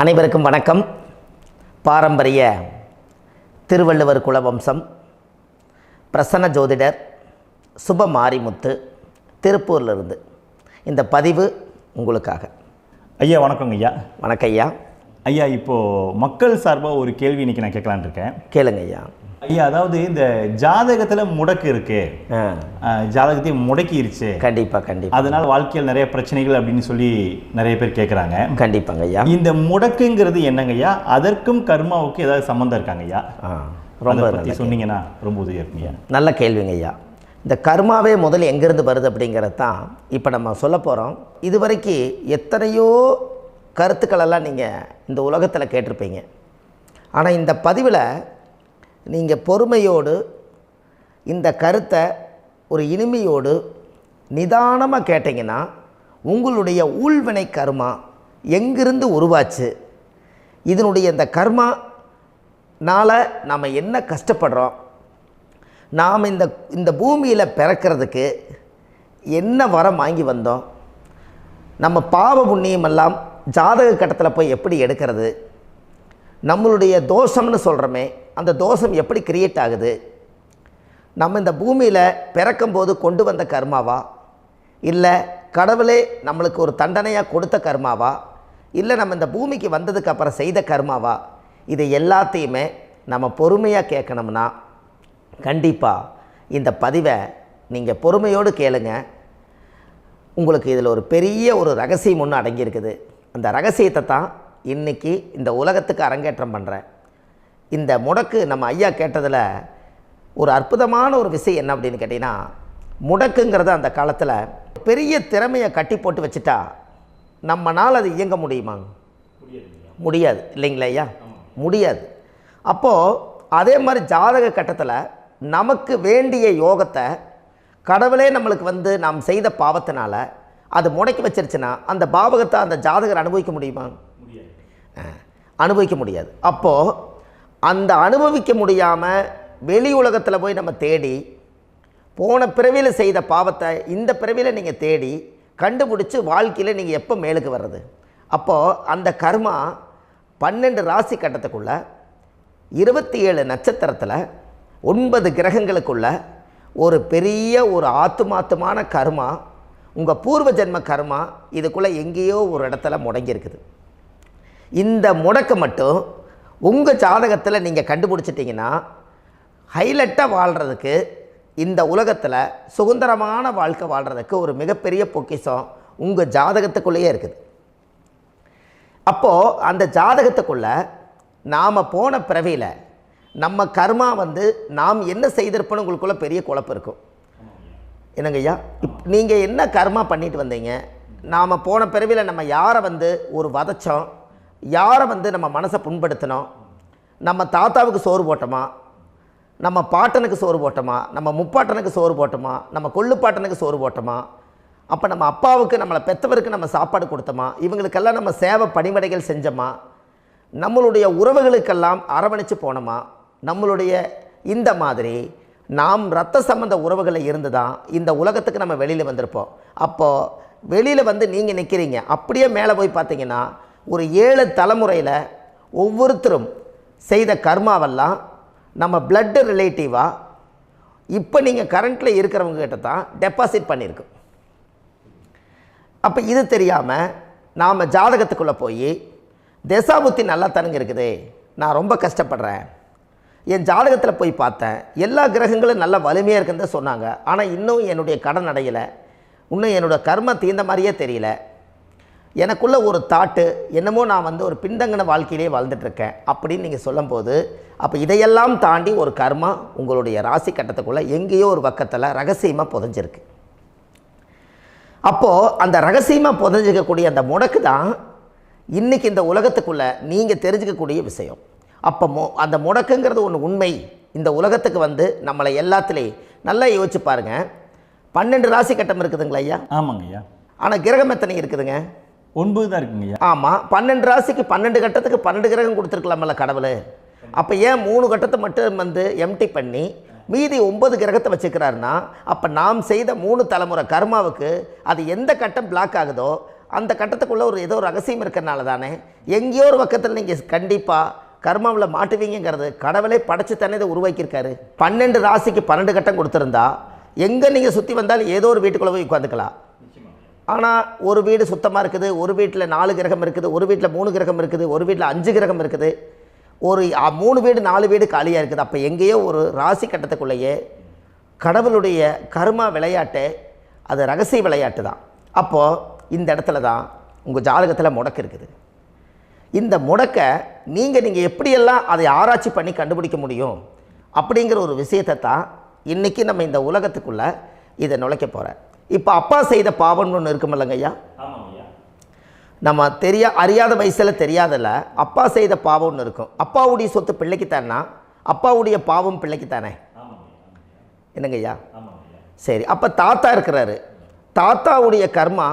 அனைவருக்கும் வணக்கம். பாரம்பரிய திருவள்ளுவர் குலவம்சம் பிரசன்ன ஜோதிடர் சுப மாரிமுத்து திருப்பூரிலிருந்து இந்த பதிவு உங்களுக்காக. ஐயா வணக்கங்க ஐயா. வணக்கம் ஐயா. ஐயா இப்போது மக்கள் சார்பாக ஒரு கேள்வி இன்றைக்கி நான் கேட்கலான் இருக்கேன். கேளுங்க ஐயா. ஐயா, அதாவது இந்த ஜாதகத்தில் முடக்கு இருக்கு, ஜாதகத்தையும் முடக்கிருச்சு, கண்டிப்பாக அதனால் வாழ்க்கையில் நிறைய பிரச்சனைகள் அப்படின்னு சொல்லி நிறைய பேர் கேட்குறாங்க. கண்டிப்பாங்க ஐயா. இந்த முடக்குங்கிறது என்னங்க ஐயா? அதற்கும் கர்மாவுக்கு ஏதாவது சம்மந்தம் இருக்காங்க ஐயா? ரொம்ப பற்றி சொன்னீங்கன்னா ரொம்ப உதவியாக இருக்குங்க. நல்ல கேள்விங்க ஐயா. இந்த கர்மாவே முதல்ல எங்கேருந்து வருது அப்படிங்கிறது தான் இப்போ நம்ம சொல்ல போகிறோம். இதுவரைக்கும் எத்தனையோ கருத்துக்களெல்லாம் நீங்கள் இந்த உலகத்தில் கேட்டிருப்பீங்க. ஆனால் இந்த பதிவில் நீங்கள் பொறுமையோடு இந்த கருத்தை ஒரு இனிமையோடு நிதானமாக கேட்டிங்கன்னா உங்களுடைய ஊழ்வினை கர்மா எங்கிருந்து உருவாச்சு, இதனுடைய இந்த கர்மானால் நாம் என்ன கஷ்டப்படுறோம், நாம் இந்த பூமியில் பிறக்கிறதுக்கு என்ன வரம் வாங்கி வந்தோம், நம்ம பாவ புண்ணியமெல்லாம் ஜாதக கட்டத்தில் போய் எப்படி எடுக்கிறது, நம்மளுடைய தோஷம்னு சொல்கிறோமே அந்த தோஷம் எப்படி கிரியேட் ஆகுது, நம்ம இந்த பூமியில் பிறக்கும்போது கொண்டு வந்த கர்மாவா, இல்லை கடவுளே நம்மளுக்கு ஒரு தண்டனையாக கொடுத்த கர்மாவா, இல்லை நம்ம இந்த பூமிக்கு வந்ததுக்கு அப்புறம் செய்த கர்மாவா, இது எல்லாத்தையுமே நம்ம பொறுமையாக கேட்கணும்னா கண்டிப்பாக இந்த பதிவை நீங்கள் பொறுமையோடு கேளுங்க. உங்களுக்கு இதில் ஒரு பெரிய ஒரு ரகசியம் ஒன்று அடங்கியிருக்குது. அந்த ரகசியத்தை தான் இன்றைக்கி இந்த உலகத்துக்கு அரங்கேற்றம் பண்ணுறேன். இந்த முடக்கு நம்ம ஐயா கேட்டதில் ஒரு அற்புதமான ஒரு விஷயம் என்ன அப்படின்னு கேட்டிங்கன்னா, முடக்குங்கிறது அந்த காலத்தில் பெரிய திறமையை கட்டி போட்டு வச்சுட்டா நம்மனால் அது இயங்க முடியுமா? முடியாது இல்லைங்களா ஐயா? முடியாது. அப்போது அதே மாதிரி ஜாதக கட்டத்தில் நமக்கு வேண்டிய யோகத்தை கடவுளே நம்மளுக்கு நாம் செய்த பாவத்தினால அது முடக்கி வச்சிருச்சுன்னா அந்த பாவகத்தை அந்த ஜாதகர் அனுபவிக்க முடியுமா? அனுபவிக்க முடியாது. அப்போது அந்த அனுபவிக்க முடியாமல் வெளி உலகத்தில் போய் நம்ம தேடி போன பிறவியில் செய்த பாவத்தை இந்த பிறவியில் நீங்கள் தேடி கண்டுபிடிச்சி வாழ்க்கையில் நீங்கள் எப்போ மேலுக்கு வர்றது? அப்போது அந்த கர்மா 12 ராசி கட்டத்துக்குள்ள 27 நட்சத்திரத்தில் 9 கிரகங்களுக்குள்ள ஒரு பெரிய ஒரு ஆத்துமாத்துமான கர்மா, உங்கள் பூர்வ ஜென்ம கர்மா இதுக்குள்ளே எங்கேயோ ஒரு இடத்துல முடங்கியிருக்குது. இந்த முடக்க மட்டும் உங்கள் ஜாதகத்தில் நீங்கள் கண்டுபிடிச்சிட்டிங்கன்னா ஹைலைட்டாக வாழ்கிறதுக்கு, இந்த உலகத்தில் சுதந்திரமான வாழ்க்கை வாழ்கிறதுக்கு ஒரு மிகப்பெரிய பொக்கிஷம் உங்கள் ஜாதகத்துக்குள்ளேயே இருக்குது. அப்போது அந்த ஜாதகத்துக்குள்ளே நாம் போன பிறவியில் நம்ம கர்மா நாம் என்ன செய்திருப்போன்னு உங்களுக்குள்ளே பெரிய குழப்பம் இருக்கும். என்னங்க ஐயா, நீங்கள் என்ன கர்மா பண்ணிட்டு வந்தீங்க, நாம் போன பிறவியில் நம்ம யாரை ஒரு வதச்சோம், யாரை நம்ம மனசை புண்படுத்தினோம், நம்ம தாத்தாவுக்கு சோறு போட்டோமா, நம்ம பாட்டனுக்கு சோறு போட்டோமா, நம்ம முப்பாட்டனுக்கு சோறு போட்டோமா, நம்ம கொள்ளுப்பாட்டனுக்கு சோறு போட்டோமா, அப்போ நம்ம அப்பாவுக்கு நம்மளை பெற்றவருக்கு நம்ம சாப்பாடு கொடுத்தோமா, இவங்களுக்கெல்லாம் நம்ம சேவை பணிமடைகள் செஞ்சோமா, நம்மளுடைய உறவுகளுக்கெல்லாம் அரவணைச்சு போனோமா, நம்மளுடைய இந்த மாதிரி நாம் இரத்த சம்பந்த உறவுகளை இருந்து தான் இந்த உலகத்துக்கு நம்ம வெளியில் வந்திருப்போம். அப்போது வெளியில் நீங்கள் நிற்கிறீங்க, அப்படியே மேலே போய் பார்த்தீங்கன்னா ஒரு 7 தலைமுறையில் ஒவ்வொருத்தரும் செய்த கர்மாவெல்லாம் நம்ம பிளட்டு ரிலேட்டிவாக இப்போ நீங்கள் கரண்ட்டில் இருக்கிறவங்க கிட்ட தான் டெபாசிட் பண்ணியிருக்கோம். அப்போ இது தெரியாமல் நாம் ஜாதகத்துக்குள்ளே போய் தசாபுத்தி நல்லா தனுங்க இருக்குது, நான் ரொம்ப கஷ்டப்படுறேன், என் ஜாதகத்தில் போய் பார்த்தேன் எல்லா கிரகங்களும் நல்ல வலிமையாக இருக்குன்னு தான் சொன்னாங்க, ஆனால் இன்னும் என்னுடைய கடன் அடையலை, இன்னும் என்னோடய கர்ம தீர்ந்த மாதிரியே தெரியல, எனக்குள்ளே ஒரு தாட்டு என்னமோ நான் ஒரு பின்தங்கின வாழ்க்கையிலே வாழ்ந்துட்டுருக்கேன் அப்படின்னு நீங்கள் சொல்லும்போது, அப்போ இதையெல்லாம் தாண்டி ஒரு கர்மா உங்களுடைய ராசி கட்டத்துக்குள்ளே எங்கேயோ ஒரு பக்கத்தில் ரகசியமாக புதைஞ்சிருக்கு. அப்போது அந்த ரகசியமாக புதைஞ்சிக்கக்கூடிய அந்த முடக்கு தான் இன்றைக்கி இந்த உலகத்துக்குள்ளே நீங்கள் தெரிஞ்சுக்கக்கூடிய விஷயம். அப்போ அந்த முடக்குங்கிறது ஒன்று உண்மை. இந்த உலகத்துக்கு நம்மளை எல்லாத்துலேயும் நல்லா யோசிச்சு பாருங்கள். 12 ராசி கட்டம் இருக்குதுங்களா ஐயா? ஆமாங்க ஐயா. ஆனால் கிரகம் எத்தனை இருக்குதுங்க? 9 தான் இருக்குங்க ஐயா. ஆமாம், 12 ராசிக்கு 12 கட்டத்துக்கு 12 கிரகம் கொடுத்துருக்கலாமல்ல கடவுள். அப்போ ஏன் 3 கட்டத்தை மட்டும் எம்டி பண்ணி மீதி 9 கிரகத்தை வச்சுக்கிறாருன்னா, அப்போ நாம் செய்த 3 தலைமுறை கர்மாவுக்கு அது எந்த கட்டம் பிளாக் ஆகுதோ அந்த கட்டத்துக்குள்ளே ஏதோ ஒரு ரகசியம் இருக்கிறனால தானே எங்கேயோ ஒரு பக்கத்தில் நீங்கள் கண்டிப்பாக கர்மாவில் மாட்டுவீங்கிறது கடவுளே படைச்சு தானே இதை உருவாக்கியிருக்காரு. 12 ராசிக்கு 12 கட்டம் கொடுத்துருந்தா எங்கே நீங்கள் சுற்றி வந்தாலும் ஏதோ ஒரு வீட்டுக்குள்ளே போய் உட்காந்துக்கலாம். ஆனால் ஒரு வீடு சுத்தமாக இருக்குது, ஒரு வீட்டில் 4 கிரகம் இருக்குது, ஒரு வீட்டில் 3 கிரகம் இருக்குது, ஒரு வீட்டில் 5 கிரகம் இருக்குது, ஒரு 3 வீடு 4 வீடு காலியாக இருக்குது. அப்போ எங்கேயோ ஒரு ராசி கட்டத்துக்குள்ளேயே கடவுளுடைய கர்மா விளையாட்டு, அது ரகசிய விளையாட்டு தான். அப்போது இந்த இடத்துல தான் உங்கள் ஜாதகத்தில் முடக்கு இருக்குது. இந்த முடக்கை நீங்கள் எப்படியெல்லாம் அதை ஆராய்ச்சி பண்ணி கண்டுபிடிக்க முடியும் அப்படிங்கிற ஒரு விஷயத்தை தான் இன்றைக்கி நம்ம இந்த உலகத்துக்குள்ளே இதை நுழைக்க போகிறேன். இப்போ அப்பா செய்த பாவம்னு ஒன்று இருக்குமில்லங்க ஐயா, நம்ம அறியாத வயசில் தெரியாதில்ல, அப்பா செய்த பாவம்னு இருக்கும். அப்பாவுடைய சொத்து பிள்ளைக்குத்தானா, அப்பாவுடைய பாவம் பிள்ளைக்குத்தானே, என்னங்க ஐயா? சரி, அப்போ தாத்தா இருக்கிறாரு, தாத்தாவுடைய கர்மா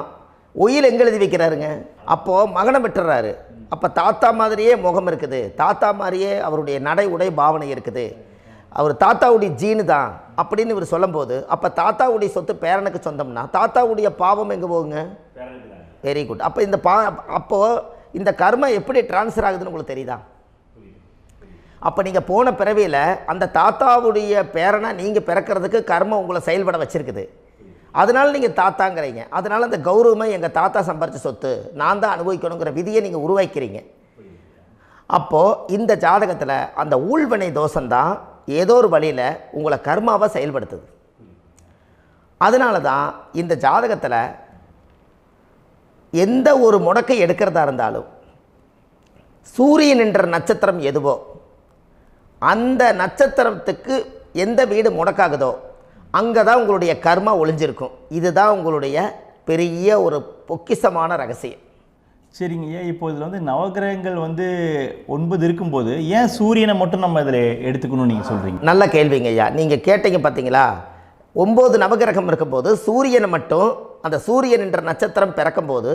உயிர் எங்கே எழுதி வைக்கிறாருங்க? அப்போது மகனை விட்டுறாரு. அப்போ தாத்தா மாதிரியே முகம் இருக்குது, தாத்தா மாதிரியே அவருடைய நடை உடை பாவனை இருக்குது, அவர் தாத்தாவுடைய ஜீனு தான் அப்படின்னு இவர் சொல்லும்போது, அப்போ தாத்தாவுடைய சொத்து பேரனுக்கு சொந்தம்னா தாத்தாவுடைய பாவம் எங்கே போகுங்க? Very good. அப்போ அப்போது இந்த கர்மா எப்படி டிரான்ஸ்ஃபர் ஆகுதுன்னு உங்களுக்கு தெரியுதா? அப்போ நீங்கள் போன பிறவியில் அந்த தாத்தாவுடைய பேரனை நீங்கள் பிறக்கிறதுக்கு கர்மம் உங்களை செயல்பட வச்சுருக்குது. அதனால் நீங்கள் தாத்தாங்கிறீங்க. அதனால் அந்த கௌரவமாக எங்கள் தாத்தா சம்பாரித்த சொத்து நான் தான் அனுபவிக்கணுங்கிற விதியை நீங்கள் உருவாக்கிறீங்க. அப்போது இந்த ஜாதகத்தில் அந்த ஊழ்வினை தோஷந்தான் ஏதோ ஒரு வழியில் உங்களை கர்மாவை செயல்படுத்துது. அதனால தான் இந்த ஜாதகத்தில் எந்த ஒரு முடக்கை எடுக்கிறதா இருந்தாலும் சூரியன் என்ற நட்சத்திரம் எதுவோ அந்த நட்சத்திரத்துக்கு எந்த வீடு முடக்காகுதோ அங்கே தான் உங்களுடைய கர்மா ஒளிஞ்சிருக்கும். இதுதான் உங்களுடைய பெரிய ஒரு பொக்கிஷமான ரகசியம். சரிங்க ஐயா, இப்போ இதில் நவகிரகங்கள் 9 இருக்கும்போது ஏன் சூரியனை மட்டும் நம்ம இதில் எடுத்துக்கணும்னு நீங்கள் சொல்கிறீங்க? நல்ல கேள்விங்க ஐயா. நீங்கள் கேட்டீங்க பார்த்தீங்களா, 9 நவகிரகம் இருக்கும்போது சூரியனை மட்டும், அந்த சூரியன் என்ற நட்சத்திரம் பிறக்கும்போது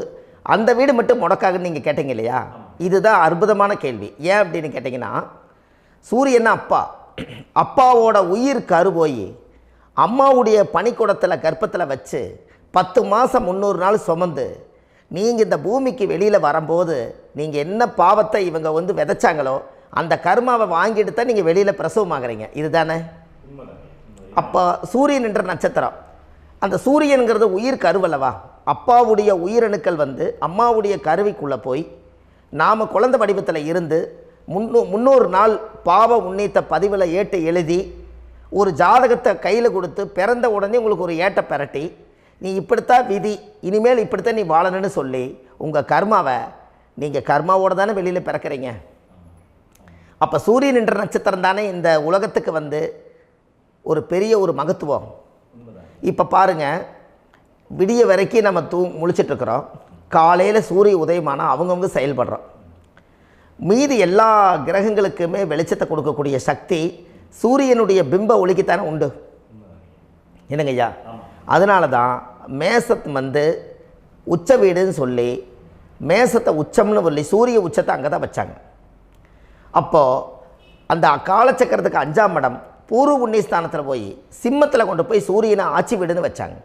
அந்த வீடு மட்டும் முடக்காகுன்னு நீங்கள் கேட்டீங்க இல்லையா? இதுதான் அற்புதமான கேள்வி. ஏன் அப்படின்னு கேட்டிங்கன்னா, சூரியன் அப்பாவோட உயிர் கரு போய் அம்மாவுடைய பனிக்கூடத்தில் கர்ப்பத்தில் வச்சு 10 மாதம் 300 நாள் சுமந்து நீங்கள் இந்த பூமிக்கு வெளியில் வரும்போது நீங்கள் என்ன பாவத்தை இவங்க விதைச்சாங்களோ அந்த கர்மாவை வாங்கிட்டு தான் நீங்கள் வெளியில் பிரசவமாகறீங்க. இதுதானே? அப்போ சூரியன் என்ற நட்சத்திரம், அந்த சூரியனுங்கிறது உயிர் கருவல்லவா, அப்பாவுடைய உயிரணுக்கள் அம்மாவுடைய கருவிக்குள்ளே போய் நாம் குழந்தை வடிவத்தில் இருந்து 300 நாள் பாவ உன்னித்த பதிவில் ஏட்டு எழுதி ஒரு ஜாதகத்தை கையில் கொடுத்து பிறந்த உடனே உங்களுக்கு ஒரு ஏட்டை பெரட்டி நீ இப்படித்தான் விதி, இனிமேல் இப்படித்தான் நீ வாழணும்னு சொல்லி உங்கள் கர்மாவை நீங்கள் கர்மாவோடு தானே வெளியில் பிறக்கிறீங்க. அப்போ சூரியன் என்ற நட்சத்திரம் தானே இந்த உலகத்துக்கு ஒரு பெரிய ஒரு மகத்துவம். இப்போ பாருங்கள், விடிய வரைக்கும் நம்ம முழிச்சிட்ருக்குறோம், காலையில் சூரிய உதயமானால் அவங்கவுங்க செயல்படுறோம். மீதி எல்லா கிரகங்களுக்குமே வெளிச்சத்தை கொடுக்கக்கூடிய சக்தி சூரியனுடைய பிம்ப ஒளிக்குத்தானே உண்டு, என்னங்க ஐயா? அதனால தான் மேசத்து உச்ச வீடுன்னு சொல்லி மேசத்தை உச்சம்னு சொல்லி சூரிய உச்சத்தை அங்கே தான் வச்சாங்க. அப்போது அந்த காலச்சக்கரத்துக்கு 5ஆம் இடம் பூர்வ புண்ணியஸ்தானத்தில் போய் சிம்மத்தில் கொண்டு போய் சூரியனை ஆட்சி வீடுன்னு வச்சாங்க.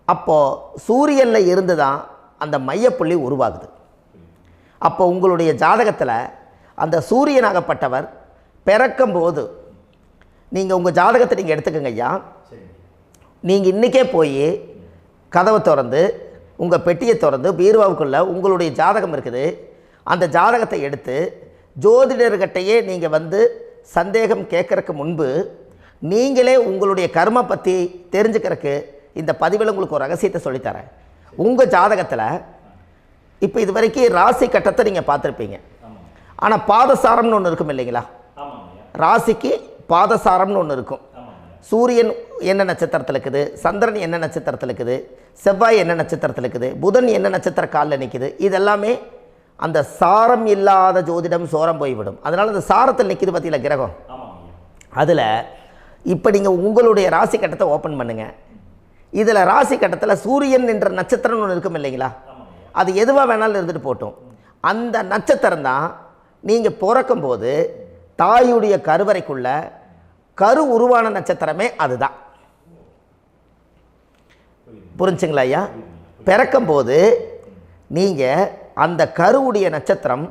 அப்போது சூரியனில் இருந்து தான் அந்த மையப்புள்ளி உருவாகுது. அப்போ உங்களுடைய ஜாதகத்தில் அந்த சூரியனாகப்பட்டவர் பிறக்கும்போது நீங்கள் உங்கள் ஜாதகத்தை நீங்கள் எடுத்துக்கங்க ஐயா. நீங்கள் இன்றைக்கே போய் கதவை திறந்து உங்கள் பெட்டியை திறந்து பீர்வாவுக்குள்ளே உங்களுடைய ஜாதகம் இருக்குது, அந்த ஜாதகத்தை எடுத்து ஜோதிடர்கிட்டையே நீங்கள் சந்தேகம் கேட்குறக்கு முன்பு நீங்களே உங்களுடைய கர்ம பற்றி தெரிஞ்சுக்கிறதுக்கு இந்த பதிவில் உங்களுக்கு ஒரு ரகசியத்தை சொல்லித்தரேன். உங்கள் ஜாதகத்தில் இப்போ இது வரைக்கும் ராசி கட்டத்தை நீங்கள் பார்த்துருப்பீங்க, ஆனால் பாதசாரம்னு ஒன்று இருக்கும் இல்லைங்களா? ராசிக்கு பாதசாரம்னு ஒன்று இருக்கும். சூரியன் என்ன நட்சத்திரத்தில் இருக்குது, சந்திரன் என்ன நட்சத்திரத்தில் இருக்குது, செவ்வாய் என்ன நட்சத்திரத்தில் இருக்குது, புதன் என்ன நட்சத்திர காலில் நிற்குது, இதெல்லாமே அந்த சாரம் இல்லாத ஜோதிடம் சோரம் போய்விடும். அதனால் அந்த சாரத்தில் நிற்கிது பார்த்தீங்களா கிரகம், அதில் இப்போ நீங்கள் உங்களுடைய ராசி கட்டத்தை ஓப்பன் பண்ணுங்கள். இதில் ராசி கட்டத்தில் சூரியன் என்ற நட்சத்திரம்னு ஒன்று இருக்கும் இல்லைங்களா? அது எதுவாக வேணாலும் இருந்துட்டு போட்டோம். அந்த நட்சத்திரம் தான் நீங்கள் பிறக்கும்போது தாயுடைய கருவறைக்குள்ள கரு உருவான நட்சத்திரமே அதுதான். புரிஞ்சுங்களா ஐயா? பிறக்கும்போது நீங்கள் அந்த கருவுடைய நட்சத்திரம்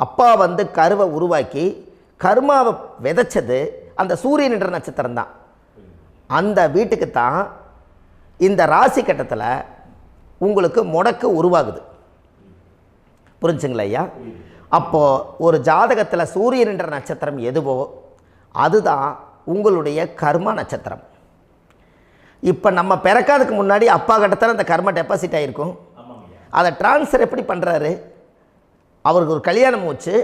அப்பா வந்து கருவை உருவாக்கி கர்மாவை விதைச்சது அந்த சூரியன் என்ற நட்சத்திரம் தான். அந்த வீட்டுக்கு தான் இந்த ராசி கட்டத்தில் உங்களுக்கு முடக்கு உருவாகுது. புரிஞ்சுங்களா ஐயா? அப்போது ஒரு ஜாதகத்தில் சூரியன் என்ற நட்சத்திரம் எதுவோ அதுதான் உங்களுடைய கர்மா நட்சத்திரம். இப்போ நம்ம பிறக்காதுக்கு முன்னாடி அப்பா கட்டத்தில் அந்த கர்மா டெபாசிட் ஆகிருக்கும். அதை ட்ரான்ஸ்ஃபர் எப்படி பண்ணுறாரு? அவருக்கு ஒரு கல்யாணம் வச்சு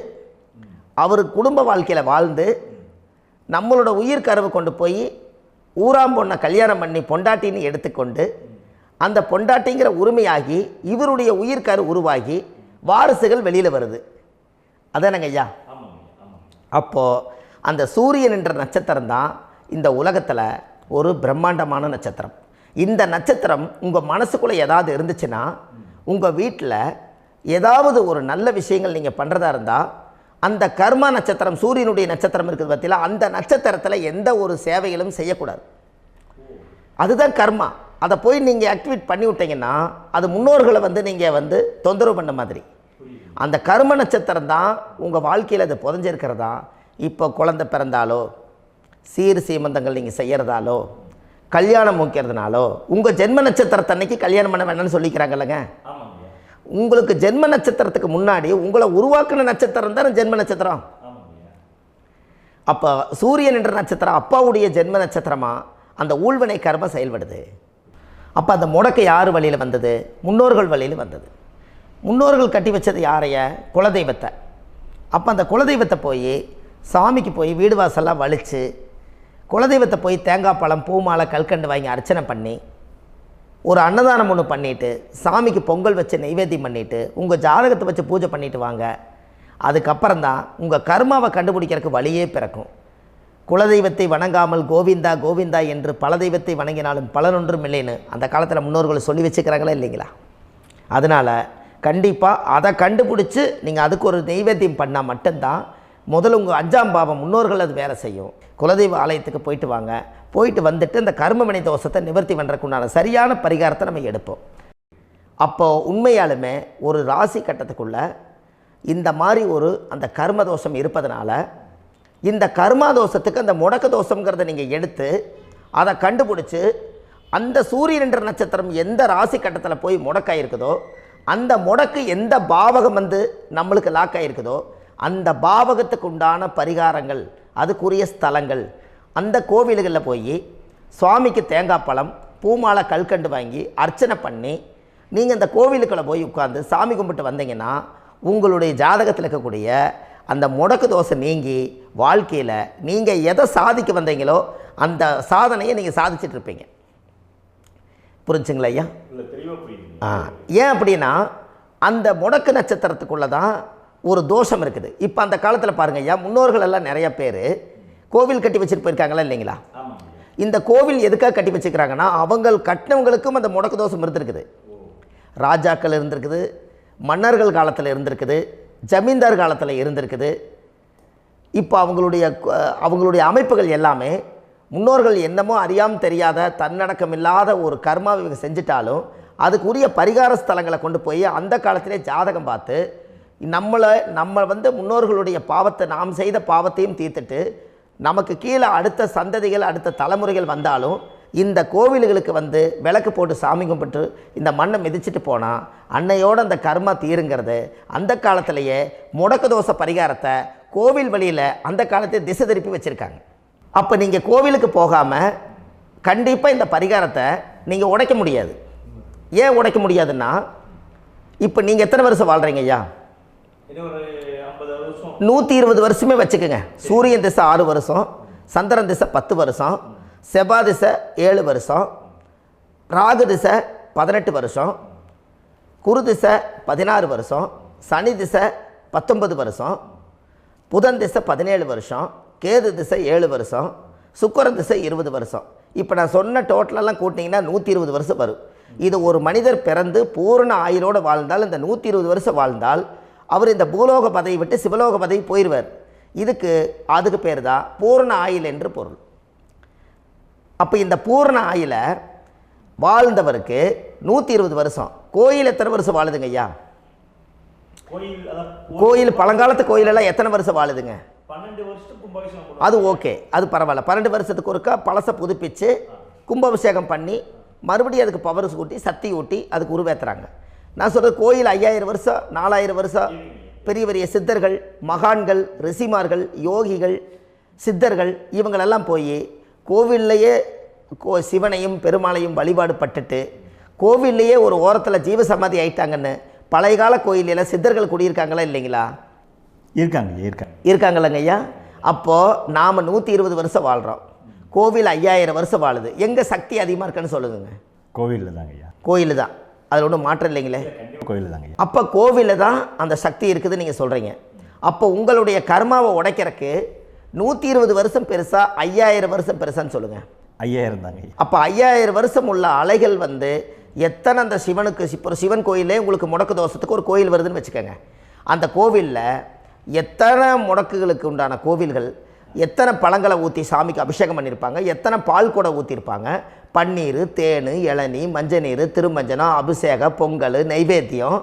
அவர் குடும்ப வாழ்க்கையில் வாழ்ந்து நம்மளோட உயிர் கருவை கொண்டு போய் ஊராம் பொண்ணை கல்யாணம் பண்ணி பொண்டாட்டின்னு எடுத்துக்கொண்டு அந்த பொண்டாட்டிங்கிற உரிமையாகி இவருடைய உயிர் கரு உருவாகி வாரிசுகள் வெளியில் வருது. அதானங்க ஐயா? அப்போது அந்த சூரியன் என்ற நட்சத்திரம் தான் இந்த உலகத்தில் ஒரு பிரம்மாண்டமான நட்சத்திரம். இந்த நட்சத்திரம் உங்கள் மனசுக்குள்ளே ஏதாவது இருந்துச்சுன்னா உங்கள் வீட்டில் ஏதாவது ஒரு நல்ல விஷயங்கள் நீங்கள் பண்ணுறதா இருந்தால் அந்த கர்மா நட்சத்திரம் சூரியனுடைய நட்சத்திரம் இருக்குது பார்த்தீங்களா, அந்த நட்சத்திரத்தில் எந்த ஒரு சேவைகளும் செய்யக்கூடாது. அதுதான் கர்மா. அதை போய் நீங்கள் ஆக்டிவேட் பண்ணி விட்டீங்கன்னா அது முன்னோர்களை வந்து நீங்கள் வந்து தொந்தரவு பண்ண மாதிரி. அந்த கர்ம நட்சத்திரம் தான் உங்கள் வாழ்க்கையில் அது புதஞ்சிருக்கிறதா. இப்போ குழந்தை பிறந்தாலோ சீர் சீமந்தங்கள் நீங்கள் செய்கிறதாலோ கல்யாணம் முக்கிறதுனாலோ உங்கள் ஜென்ம நட்சத்திரத்தன்னைக்கு கல்யாணம் பண்ண வேண்டாம்னு சொல்லிக்கிறாங்கல்லங்க. உங்களுக்கு ஜென்ம நட்சத்திரத்துக்கு முன்னாடி உங்களை உருவாக்குன நட்சத்திரம் தான் ஜென்ம நட்சத்திரம். அப்போ சூரியன் என்ற நட்சத்திரம் அப்பாவுடைய ஜென்ம நட்சத்திரமாக அந்த ஊழ்வினை கர்மம் செயல்படுது. அப்போ அந்த முடக்கு யார் வழியில் வந்தது? முன்னோர்கள் வழியில் வந்தது. முன்னோர்கள் கட்டி வச்சது யாரைய? குலதெய்வத்தை. அப்போ அந்த குலதெய்வத்தை போய் சாமிக்கு போய் வீடு வாசல்லாம் வலித்து குலதெய்வத்தை போய் தேங்காய் பழம் பூ மாலை கல்கண்டு வாங்கி அர்ச்சனை பண்ணி ஒரு அன்னதானம் ஒன்று பண்ணிவிட்டு சாமிக்கு பொங்கல் வச்சு நைவேத்தியம் பண்ணிவிட்டு உங்கள் ஜாதகத்தை வச்சு பூஜை பண்ணிவிட்டு வாங்க. அதுக்கப்புறம் தான் உங்கள் கர்மாவை கண்டுபிடிக்கிறதுக்கு வழியே பிறக்கும். குலதெய்வத்தை வணங்காமல் கோவிந்தா கோவிந்தா என்று பல தெய்வத்தை வணங்கினாலும் பலனொன்றும் இல்லைன்னு அந்த காலத்தில் முன்னோர்கள் சொல்லி வச்சுக்கிறாங்களா இல்லைங்களா? அதனால் கண்டிப்பாக அதை கண்டுபிடிச்சி நீங்கள் அதுக்கு ஒரு நைவேத்தியம் பண்ணால் மட்டும்தான் முதல்ல உங்கள் 5ஆம் பாவம் முன்னோர்கள் அது வேலை செய்யும். குலதெய்வ ஆலயத்துக்கு போயிட்டு வாங்க. போயிட்டு வந்துட்டு இந்த கர்மவினை தோஷத்தை நிவர்த்தி பண்ணுறதுக்குண்டான சரியான பரிகாரத்தை நம்ம எடுப்போம். அப்போது உண்மையாலுமே ஒரு ராசி கட்டத்துக்குள்ளே இந்த மாதிரி ஒரு அந்த கர்ம தோஷம் இருப்பதனால இந்த கர்மா தோஷத்துக்கு அந்த முடக்க தோஷங்கிறத நீங்கள் எடுத்து அதை கண்டுபிடிச்சி அந்த சூரியன் என்ற நட்சத்திரம் எந்த ராசி கட்டத்தில் போய் முடக்காயிருக்குதோ அந்த முடக்கு எந்த பாவகம் வந்து நம்மளுக்கு லாக் ஆகிருக்குதோ அந்த பாவகத்துக்கு உண்டான பரிகாரங்கள் அதுக்குரிய ஸ்தலங்கள் அந்த கோவில்களில் போய் சுவாமிக்கு தேங்காய் பழம் பூமாலை கல்கண்டு வாங்கி அர்ச்சனை பண்ணி நீங்கள் இந்த கோவிலுக்குள்ளே போய் உட்காந்து சாமி கும்பிட்டு வந்தீங்கன்னா உங்களுடைய ஜாதகத்தில் இருக்கக்கூடிய அந்த முடக்கு தோசை நீங்கி வாழ்க்கையில் நீங்கள் எதை சாதிக்க வந்தீங்களோ அந்த சாதனையை நீங்கள் சாதிச்சிட்ருப்பீங்க. புரிஞ்சுங்களா ஐயா? ஏன் அப்படின்னா அந்த முடக்கு நட்சத்திரத்துக்குள்ளே தான் ஒரு தோஷம் இருக்குது. இப்போ அந்த காலத்தில் பாருங்கள் ஐயா, முன்னோர்கள் எல்லாம் நிறைய பேர் கோவில் கட்டி வச்சுட்டு போயிருக்காங்களா இல்லைங்களா? இந்த கோவில் எதுக்காக கட்டி வச்சுக்கிறாங்கன்னா அவங்க கட்டினவங்களுக்கும் அந்த முடக்கு தோஷம் இருந்திருக்குது. ராஜாக்கள் இருந்திருக்குது, மன்னர்கள் காலத்தில் இருந்திருக்குது, ஜமீன்தார் காலத்தில் இருந்திருக்குது. இப்போ அவங்களுடைய அமைப்புகள் எல்லாமே முன்னோர்கள் என்னமோ அறியாமல் தெரியாத தன்னடக்கம் இல்லாத ஒரு கர்மாவை இவங்க செஞ்சிட்டாலும் அதுக்குரிய பரிகார ஸ்தலங்களை கொண்டு போய் அந்த காலத்திலே ஜாதகம் பார்த்து நம்ம வந்து முன்னோர்களுடைய பாவத்தை நாம் செய்த பாவத்தையும் தீர்த்துட்டு நமக்கு கீழே அடுத்த சந்ததிகள் அடுத்த தலைமுறைகள் வந்தாலும் இந்த கோவில்களுக்கு வந்து விளக்கு போட்டு சாமி கும்பிட்டு இந்த மண்ணை மிதிச்சுட்டு போனால் அன்னையோடு அந்த கர்மா தீருங்கிறது அந்த காலத்திலேயே முடக்க தோஷ பரிகாரத்தை கோவில் வழியில் அந்த காலத்தை திசை திருப்பி வச்சுருக்காங்க. அப்போ நீங்கள் கோவிலுக்கு போகாமல் கண்டிப்பாக இந்த பரிகாரத்தை நீங்கள் உடைக்க முடியாது. ஏன் உடைக்க முடியாதுன்னா இப்போ நீங்கள் எத்தனை வருஷம் வாழ்கிறீங்க ஐயா? 120 வருஷமே வச்சுக்கோங்க. சூரியன் திசை 6 வருஷம், சந்திரன் திசை 10 வருஷம், செவ்வாய் திசை 7 வருஷம், ராகு திசை 18 வருஷம், குரு திசை 16 வருஷம், சனி திசை 19 வருஷம், புதன் திசை 17 வருஷம், கேது திசை 7 வருஷம், சுக்கிரன் திசை 20 வருஷம். இப்போ நான் சொன்ன டோட்டலெல்லாம் கூட்டிங்கன்னா 120 வருஷம் வரும். இது ஒரு மனிதர் பிறந்து பூரண ஆயுளோடு வாழ்ந்தால் இந்த 120 வருஷம் வாழ்ந்தால் அவர் இந்த பூலோக பதவி விட்டு சிவலோக பதவி போயிடுவார். அதுக்கு பேர் தான் பூரண ஆயுள் என்று பொருள். அப்போ இந்த பூரண ஆயுளை வாழ்ந்தவருக்கு 120 வருஷம். கோயில் எத்தனை வருஷம் வாழுதுங்க ஐயா? கோயில் பழங்காலத்து கோயிலெல்லாம் எத்தனை வருஷம் வாழுதுங்க? 12 வருஷத்துக்கு கும்பாபிஷேகம். அது ஓகே, அது பரவாயில்ல. 12 வருஷத்துக்கு ஒருக்கா பழசை புதுப்பிச்சு கும்பாபிஷேகம் பண்ணி மறுபடியும் அதுக்கு பவர் ஊட்டி சக்தி ஊட்டி அதுக்கு உருவேற்றுறாங்க. நான் சொல்கிறது கோயில் 5000 வருஷம் 4000 வருஷம் பெரிய பெரிய சித்தர்கள், மகான்கள், ரிஷிமார்கள், யோகிகள், சித்தர்கள் இவங்களெல்லாம் போய் கோவில்லையே சிவனையும் பெருமாளையும் வழிபாடு பட்டுட்டு கோவில்லையே ஒரு ஓரத்தில் ஜீவசமாதி ஆயிட்டாங்கன்னு பழைய கால கோயிலில் சித்தர்கள் குடியிருக்காங்களா இல்லைங்களா? இருக்காங்கல்லங்க ஐயா. அப்போது நாம் 120 வருஷம் வாழ்கிறோம், கோவில் 5000 வருஷம் வாழுது. எங்கே சக்தி அதிகமாக இருக்குன்னு சொல்லுங்க? கோவிலில் தாங்க ஐயா. கோயில் தான், அதில் ஒன்றும் மாற்றம் இல்லைங்களே. கோயில் தாங்க. அப்போ கோவிலில் தான் அந்த சக்தி இருக்குதுன்னு நீங்கள் சொல்கிறீங்க. அப்போ உங்களுடைய கர்மாவை உடைக்கிறதுக்கு 120 வருஷம் பெருசா 5000 வருஷம் பெருசான்னு சொல்லுங்கள்? 5000 தாங்க. அப்போ 5000 வருஷம் உள்ள அலைகள் வந்து எத்தனை அந்த சிவனுக்கு இப்போ சிவன் கோயிலே உங்களுக்கு முடக்கு தோஷத்துக்கு ஒரு கோயில் வருதுன்னு வச்சுக்கோங்க. அந்த கோவிலில் எத்தனை முடக்குகளுக்கு உண்டான கோவில்கள், எத்தனை பழங்களை ஊற்றி சாமிக்கு அபிஷேகம் பண்ணியிருப்பாங்க, எத்தனை பால் கூட ஊற்றிருப்பாங்க, பன்னீர், தேன், இளநீ, மஞ்சள் நீர், திருமஞ்சனம், அபிஷேகம், பொங்கல், நைவேத்தியம்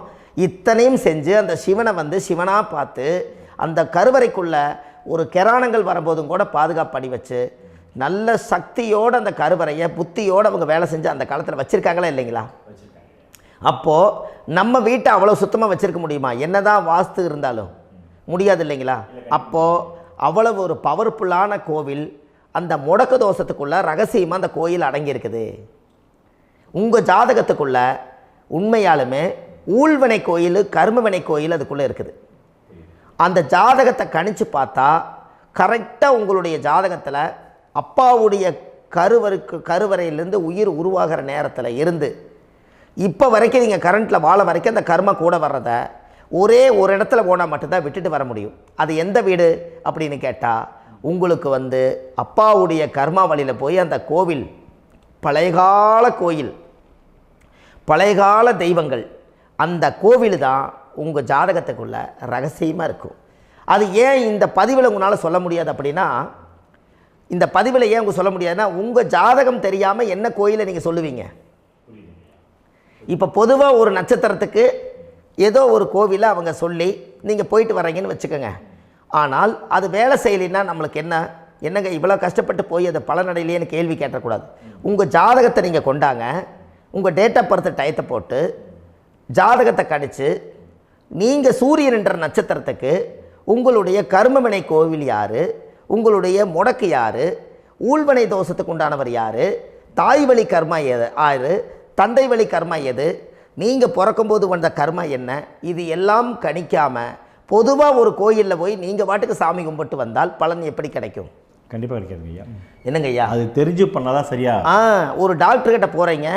இத்தனையும் செஞ்சு அந்த சிவனை வந்து சிவனாக பார்த்து அந்த கருவறைக்குள்ள ஒரு கிராணங்கள் வரும்போதும் கூட பாதுகாப்பு பண்ணி வச்சு நல்ல சக்தியோடு அந்த கருவறையை புத்தியோடு அவங்க வேலை செஞ்சு அந்த காலத்தில் வச்சுருக்காங்களா இல்லைங்களா? அப்போது நம்ம வீட்டை அவ்வளோ சுத்தமாக வச்சுருக்க முடியுமா? என்னதான் வாஸ்து இருந்தாலும் முடியாது இல்லைங்களா? அப்போது அவ்வளவு ஒரு பவர்ஃபுல்லான கோவில் அந்த முடக்கு தோஷத்துக்குள்ளே ரகசியமாக அந்த கோயில் அடங்கியிருக்குது. உங்கள் ஜாதகத்துக்குள்ளே உண்மையாலுமே ஊழ்வினை கோயில், கர்மவினை கோயில் அதுக்குள்ளே இருக்குது. அந்த ஜாதகத்தை கணிச்சு பார்த்தா கரெக்டாக உங்களுடைய ஜாதகத்தில் அப்பாவுடைய கருவறையிலேருந்து உயிர் உருவாகிற நேரத்தில் இருந்து இப்போ வரைக்கும் நீங்கள் கரண்ட்டில் வாழ வரைக்கும் அந்த கர்ம கூட வர்றதை ஒரே ஒரு இடத்துல போனால் மட்டும்தான் விட்டுட்டு வர முடியும். அது எந்த வீடு அப்படின்னு கேட்டால் உங்களுக்கு வந்து அப்பாவுடைய கர்மா வழியில் போய் அந்த கோவில் பழையகால கோயில், பழையகால தெய்வங்கள், அந்த கோவில் தான் உங்கள் ஜாதகத்துக்குள்ள ரகசியமாக இருக்கும். அது ஏன் இந்த பதிவில் உங்களால் சொல்ல முடியாது அப்படின்னா, இந்த பதிவில் ஏன் உங்க சொல்ல முடியாதுன்னா உங்கள் ஜாதகம் தெரியாமல் என்ன கோயிலை நீங்கள் சொல்லுவீங்க? இப்போ பொதுவாக ஒரு நட்சத்திரத்துக்கு ஏதோ ஒரு கோவிலை அவங்க சொல்லி நீங்கள் போயிட்டு வர்றீங்கன்னு வச்சுக்கோங்க. ஆனால் அது வேலை செய்யலைன்னா நம்மளுக்கு என்னங்க இவ்வளோ கஷ்டப்பட்டு போய் அதை பலனடையிலேன்னு கேள்வி கேட்டக்கூடாது. உங்கள் ஜாதகத்தை நீங்கள் கொண்டாங்க, உங்கள் டேட் ஆஃப் பர்த் டயத்தை போட்டு ஜாதகத்தை கணிச்சு நீங்கள் சூரியன் என்ற நட்சத்திரத்துக்கு உங்களுடைய கர்மவினை கோவில் யார், உங்களுடைய முடக்கு யார், ஊழ்வனை தோஷத்துக்கு உண்டானவர் யார், தாய் வழி கர்மா யார், தந்தை வழி கர்மா எது, நீங்கள் பிறக்கும்போது வந்த கர்மா என்ன, இது எல்லாம் கணிக்காமல் பொதுவாக ஒரு கோயிலில் போய் நீங்கள் பாட்டுக்கு சாமி கும்பிட்டு வந்தால் பலன் எப்படி கிடைக்கும்? கண்டிப்பாக கிடைக்காதுங்க ஐயா. என்னங்க ஐயா? அது தெரிஞ்சு பண்ணாதான் சரியா? ஒரு டாக்டர்கிட்ட போகிறீங்க,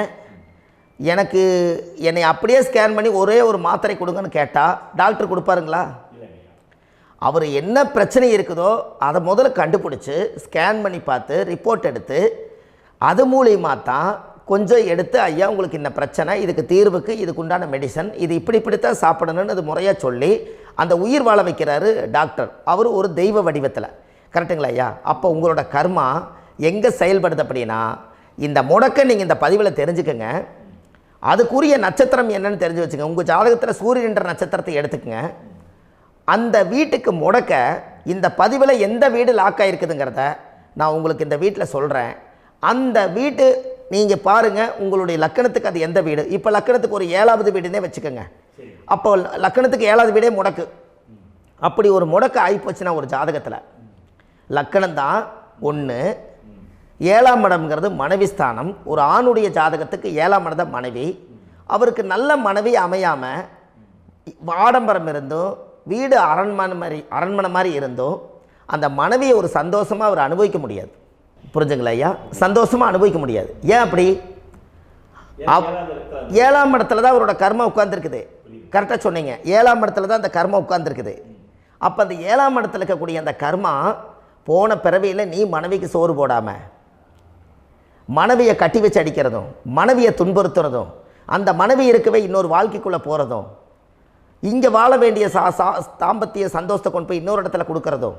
என்னை அப்படியே ஸ்கேன் பண்ணி ஒரே ஒரு மாத்திரை கொடுங்கன்னு கேட்டால் டாக்டர் கொடுப்பாருங்களா? அவர் என்ன பிரச்சனை இருக்குதோ அதை முதல்ல கண்டுபிடிச்சி ஸ்கேன் பண்ணி பார்த்து ரிப்போர்ட் எடுத்து அது மூலியமாக தான் கொஞ்சம் எடுத்து ஐயா உங்களுக்கு இந்த பிரச்சனை, இதுக்கு தீர்வுக்கு இதுக்குண்டான மெடிசன், இது இப்படித்தான் சாப்பிடணும்னு அது முறையாக சொல்லி அந்த உயிர் வாழ வைக்கிறாரு டாக்டர். அவர் ஒரு தெய்வ வடிவத்தில். கரெக்டுங்களா ஐயா? அப்போ உங்களோட கர்மா எங்கே செயல்படுது அப்படின்னா இந்த முடக்க நீங்கள் இந்த பதிவில் தெரிஞ்சுக்கங்க. அதுக்குரிய நட்சத்திரம் என்னன்னு தெரிஞ்சு வச்சுங்க. உங்கள் ஜாதகத்தில் சூரியன் என்ற நட்சத்திரத்தை எடுத்துக்கங்க. அந்த வீட்டுக்கு முடக்க இந்த பதிவில் எந்த வீடு லாக் ஆகிருக்குதுங்கிறத நான் உங்களுக்கு இந்த வீட்டில் சொல்கிறேன். அந்த வீட்டு நீங்கள் பாருங்கள், உங்களுடைய லக்கணத்துக்கு அது எந்த வீடு. இப்போ லக்கணத்துக்கு ஒரு 7வது வீடுன்னே வச்சுக்கோங்க. அப்போ லக்கணத்துக்கு 7வது வீடே முடக்கு. அப்படி ஒரு முடக்கு ஆகிப்போச்சுன்னா ஒரு ஜாதகத்தில் லக்கணம் தான் 1, 7ஆம் இடம்ங்கிறது மனைவி ஸ்தானம். ஒரு ஆணுடைய ஜாதகத்துக்கு 7ஆம் இடம் தான் மனைவி. அவருக்கு நல்ல மனைவி அமையாமல் ஆடம்பரம் இருந்தும் வீடு அரண்மனை மாதிரி இருந்தும் அந்த மனைவியை ஒரு சந்தோஷமாக அவர் அனுபவிக்க முடியாது. புரிஞ்சுங்களா ஐயா? சந்தோஷமாக அனுபவிக்க முடியாது. ஏன் அப்படி? 7ஆம் இடத்துல தான் அவரோட கர்மா உட்கார்ந்துருக்குது. கரெக்டாக சொன்னீங்க. 7ஆம் இடத்துல தான் அந்த கர்மா உட்கார்ந்துருக்குது. அப்போ அந்த 7ஆம் இடத்துல இருக்கக்கூடிய அந்த கர்மா போன பிறவியில் நீ மனைவிக்கு சோறு போடாமல் மனைவியை கட்டி வச்சு அடிக்கிறதும், மனைவியை துன்புறுத்துறதும், அந்த மனைவி இருக்கவே இன்னொரு வாழ்க்கைக்குள்ளே போகிறதும், இங்கே வாழ வேண்டிய தாம்பத்திய சந்தோஷத்தை கொண்டு போய் இன்னொரு இடத்துல கொடுக்கறதும்,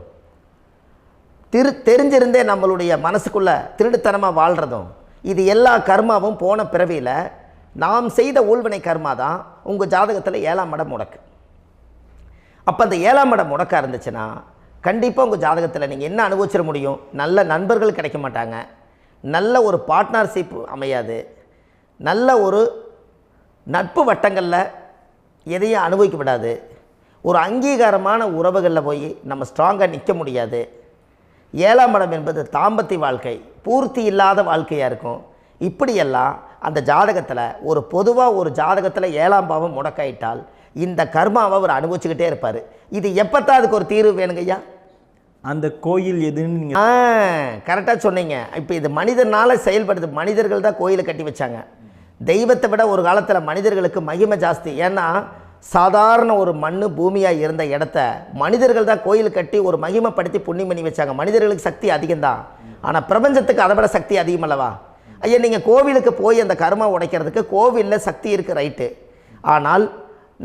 தெரிஞ்சிருந்தே நம்மளுடைய மனசுக்குள்ளே திருடுத்தனமாக வாழ்கிறதும், இது எல்லா கர்மாவும் போன பிறவியில் நாம் செய்த ஊழ்வினை கர்மா தான் உங்கள் ஜாதகத்தில் 7ஆம் இடம் முடக்கு. அப்போ அந்த 7ஆம் இடம் முடக்கா இருந்துச்சுன்னா கண்டிப்பாக உங்கள் ஜாதகத்தில் நீங்கள் என்ன அனுபவிச்சிட முடியும்? நல்ல நண்பர்கள் கிடைக்க மாட்டாங்க, நல்ல ஒரு பார்ட்னர்ஷிப் அமையாது, நல்ல ஒரு நட்பு வட்டங்களில் எதையும் அனுபவிக்க விடாது, ஒரு அங்கீகாரமான உறவுகளில் போய் நம்ம ஸ்ட்ராங்காக நிற்க முடியாது. 7ஆம் இடம் என்பது தாம்பத்திய வாழ்க்கை, பூர்த்தி இல்லாத வாழ்க்கையாக இருக்கும். இப்படியெல்லாம் அந்த ஜாதகத்தில் ஒரு பொதுவாக ஒரு ஜாதகத்தில் 7ஆம் பாவம் முடக்காயிட்டால் இந்த கர்மாவை அவர் அனுபவிச்சுக்கிட்டே இருப்பார். இது எப்போத்தான் அதுக்கு ஒரு தீர்வு வேணுங்கய்யா? அந்த கோயில் எதுன்னு நீங்கள் கரெக்டாக சொன்னீங்க. இப்போ இது மனிதனால் செயல்படுது. மனிதர்கள் தான் கோயிலை கட்டி வச்சாங்க. தெய்வத்தை விட ஒரு காலத்தில் மனிதர்களுக்கு மகிமை ஜாஸ்தி. ஏன்னா சாதாரண ஒரு மண் பூமியாக இருந்த இடத்த மனிதர்கள் தான் கோயில் கட்டி ஒரு மகிமைப்படுத்தி புண்ணியம் பண்ணி வச்சாங்க. மனிதர்களுக்கு சக்தி அதிகம்தான், ஆனால் பிரபஞ்சத்துக்கு அதை விட சக்தி அதிகம் அல்லவா? ஐயா, நீங்கள் கோவிலுக்கு போய் அந்த கர்மா உடைக்கிறதுக்கு கோவிலில் சக்தி இருக்குது, ரைட்டு. ஆனால்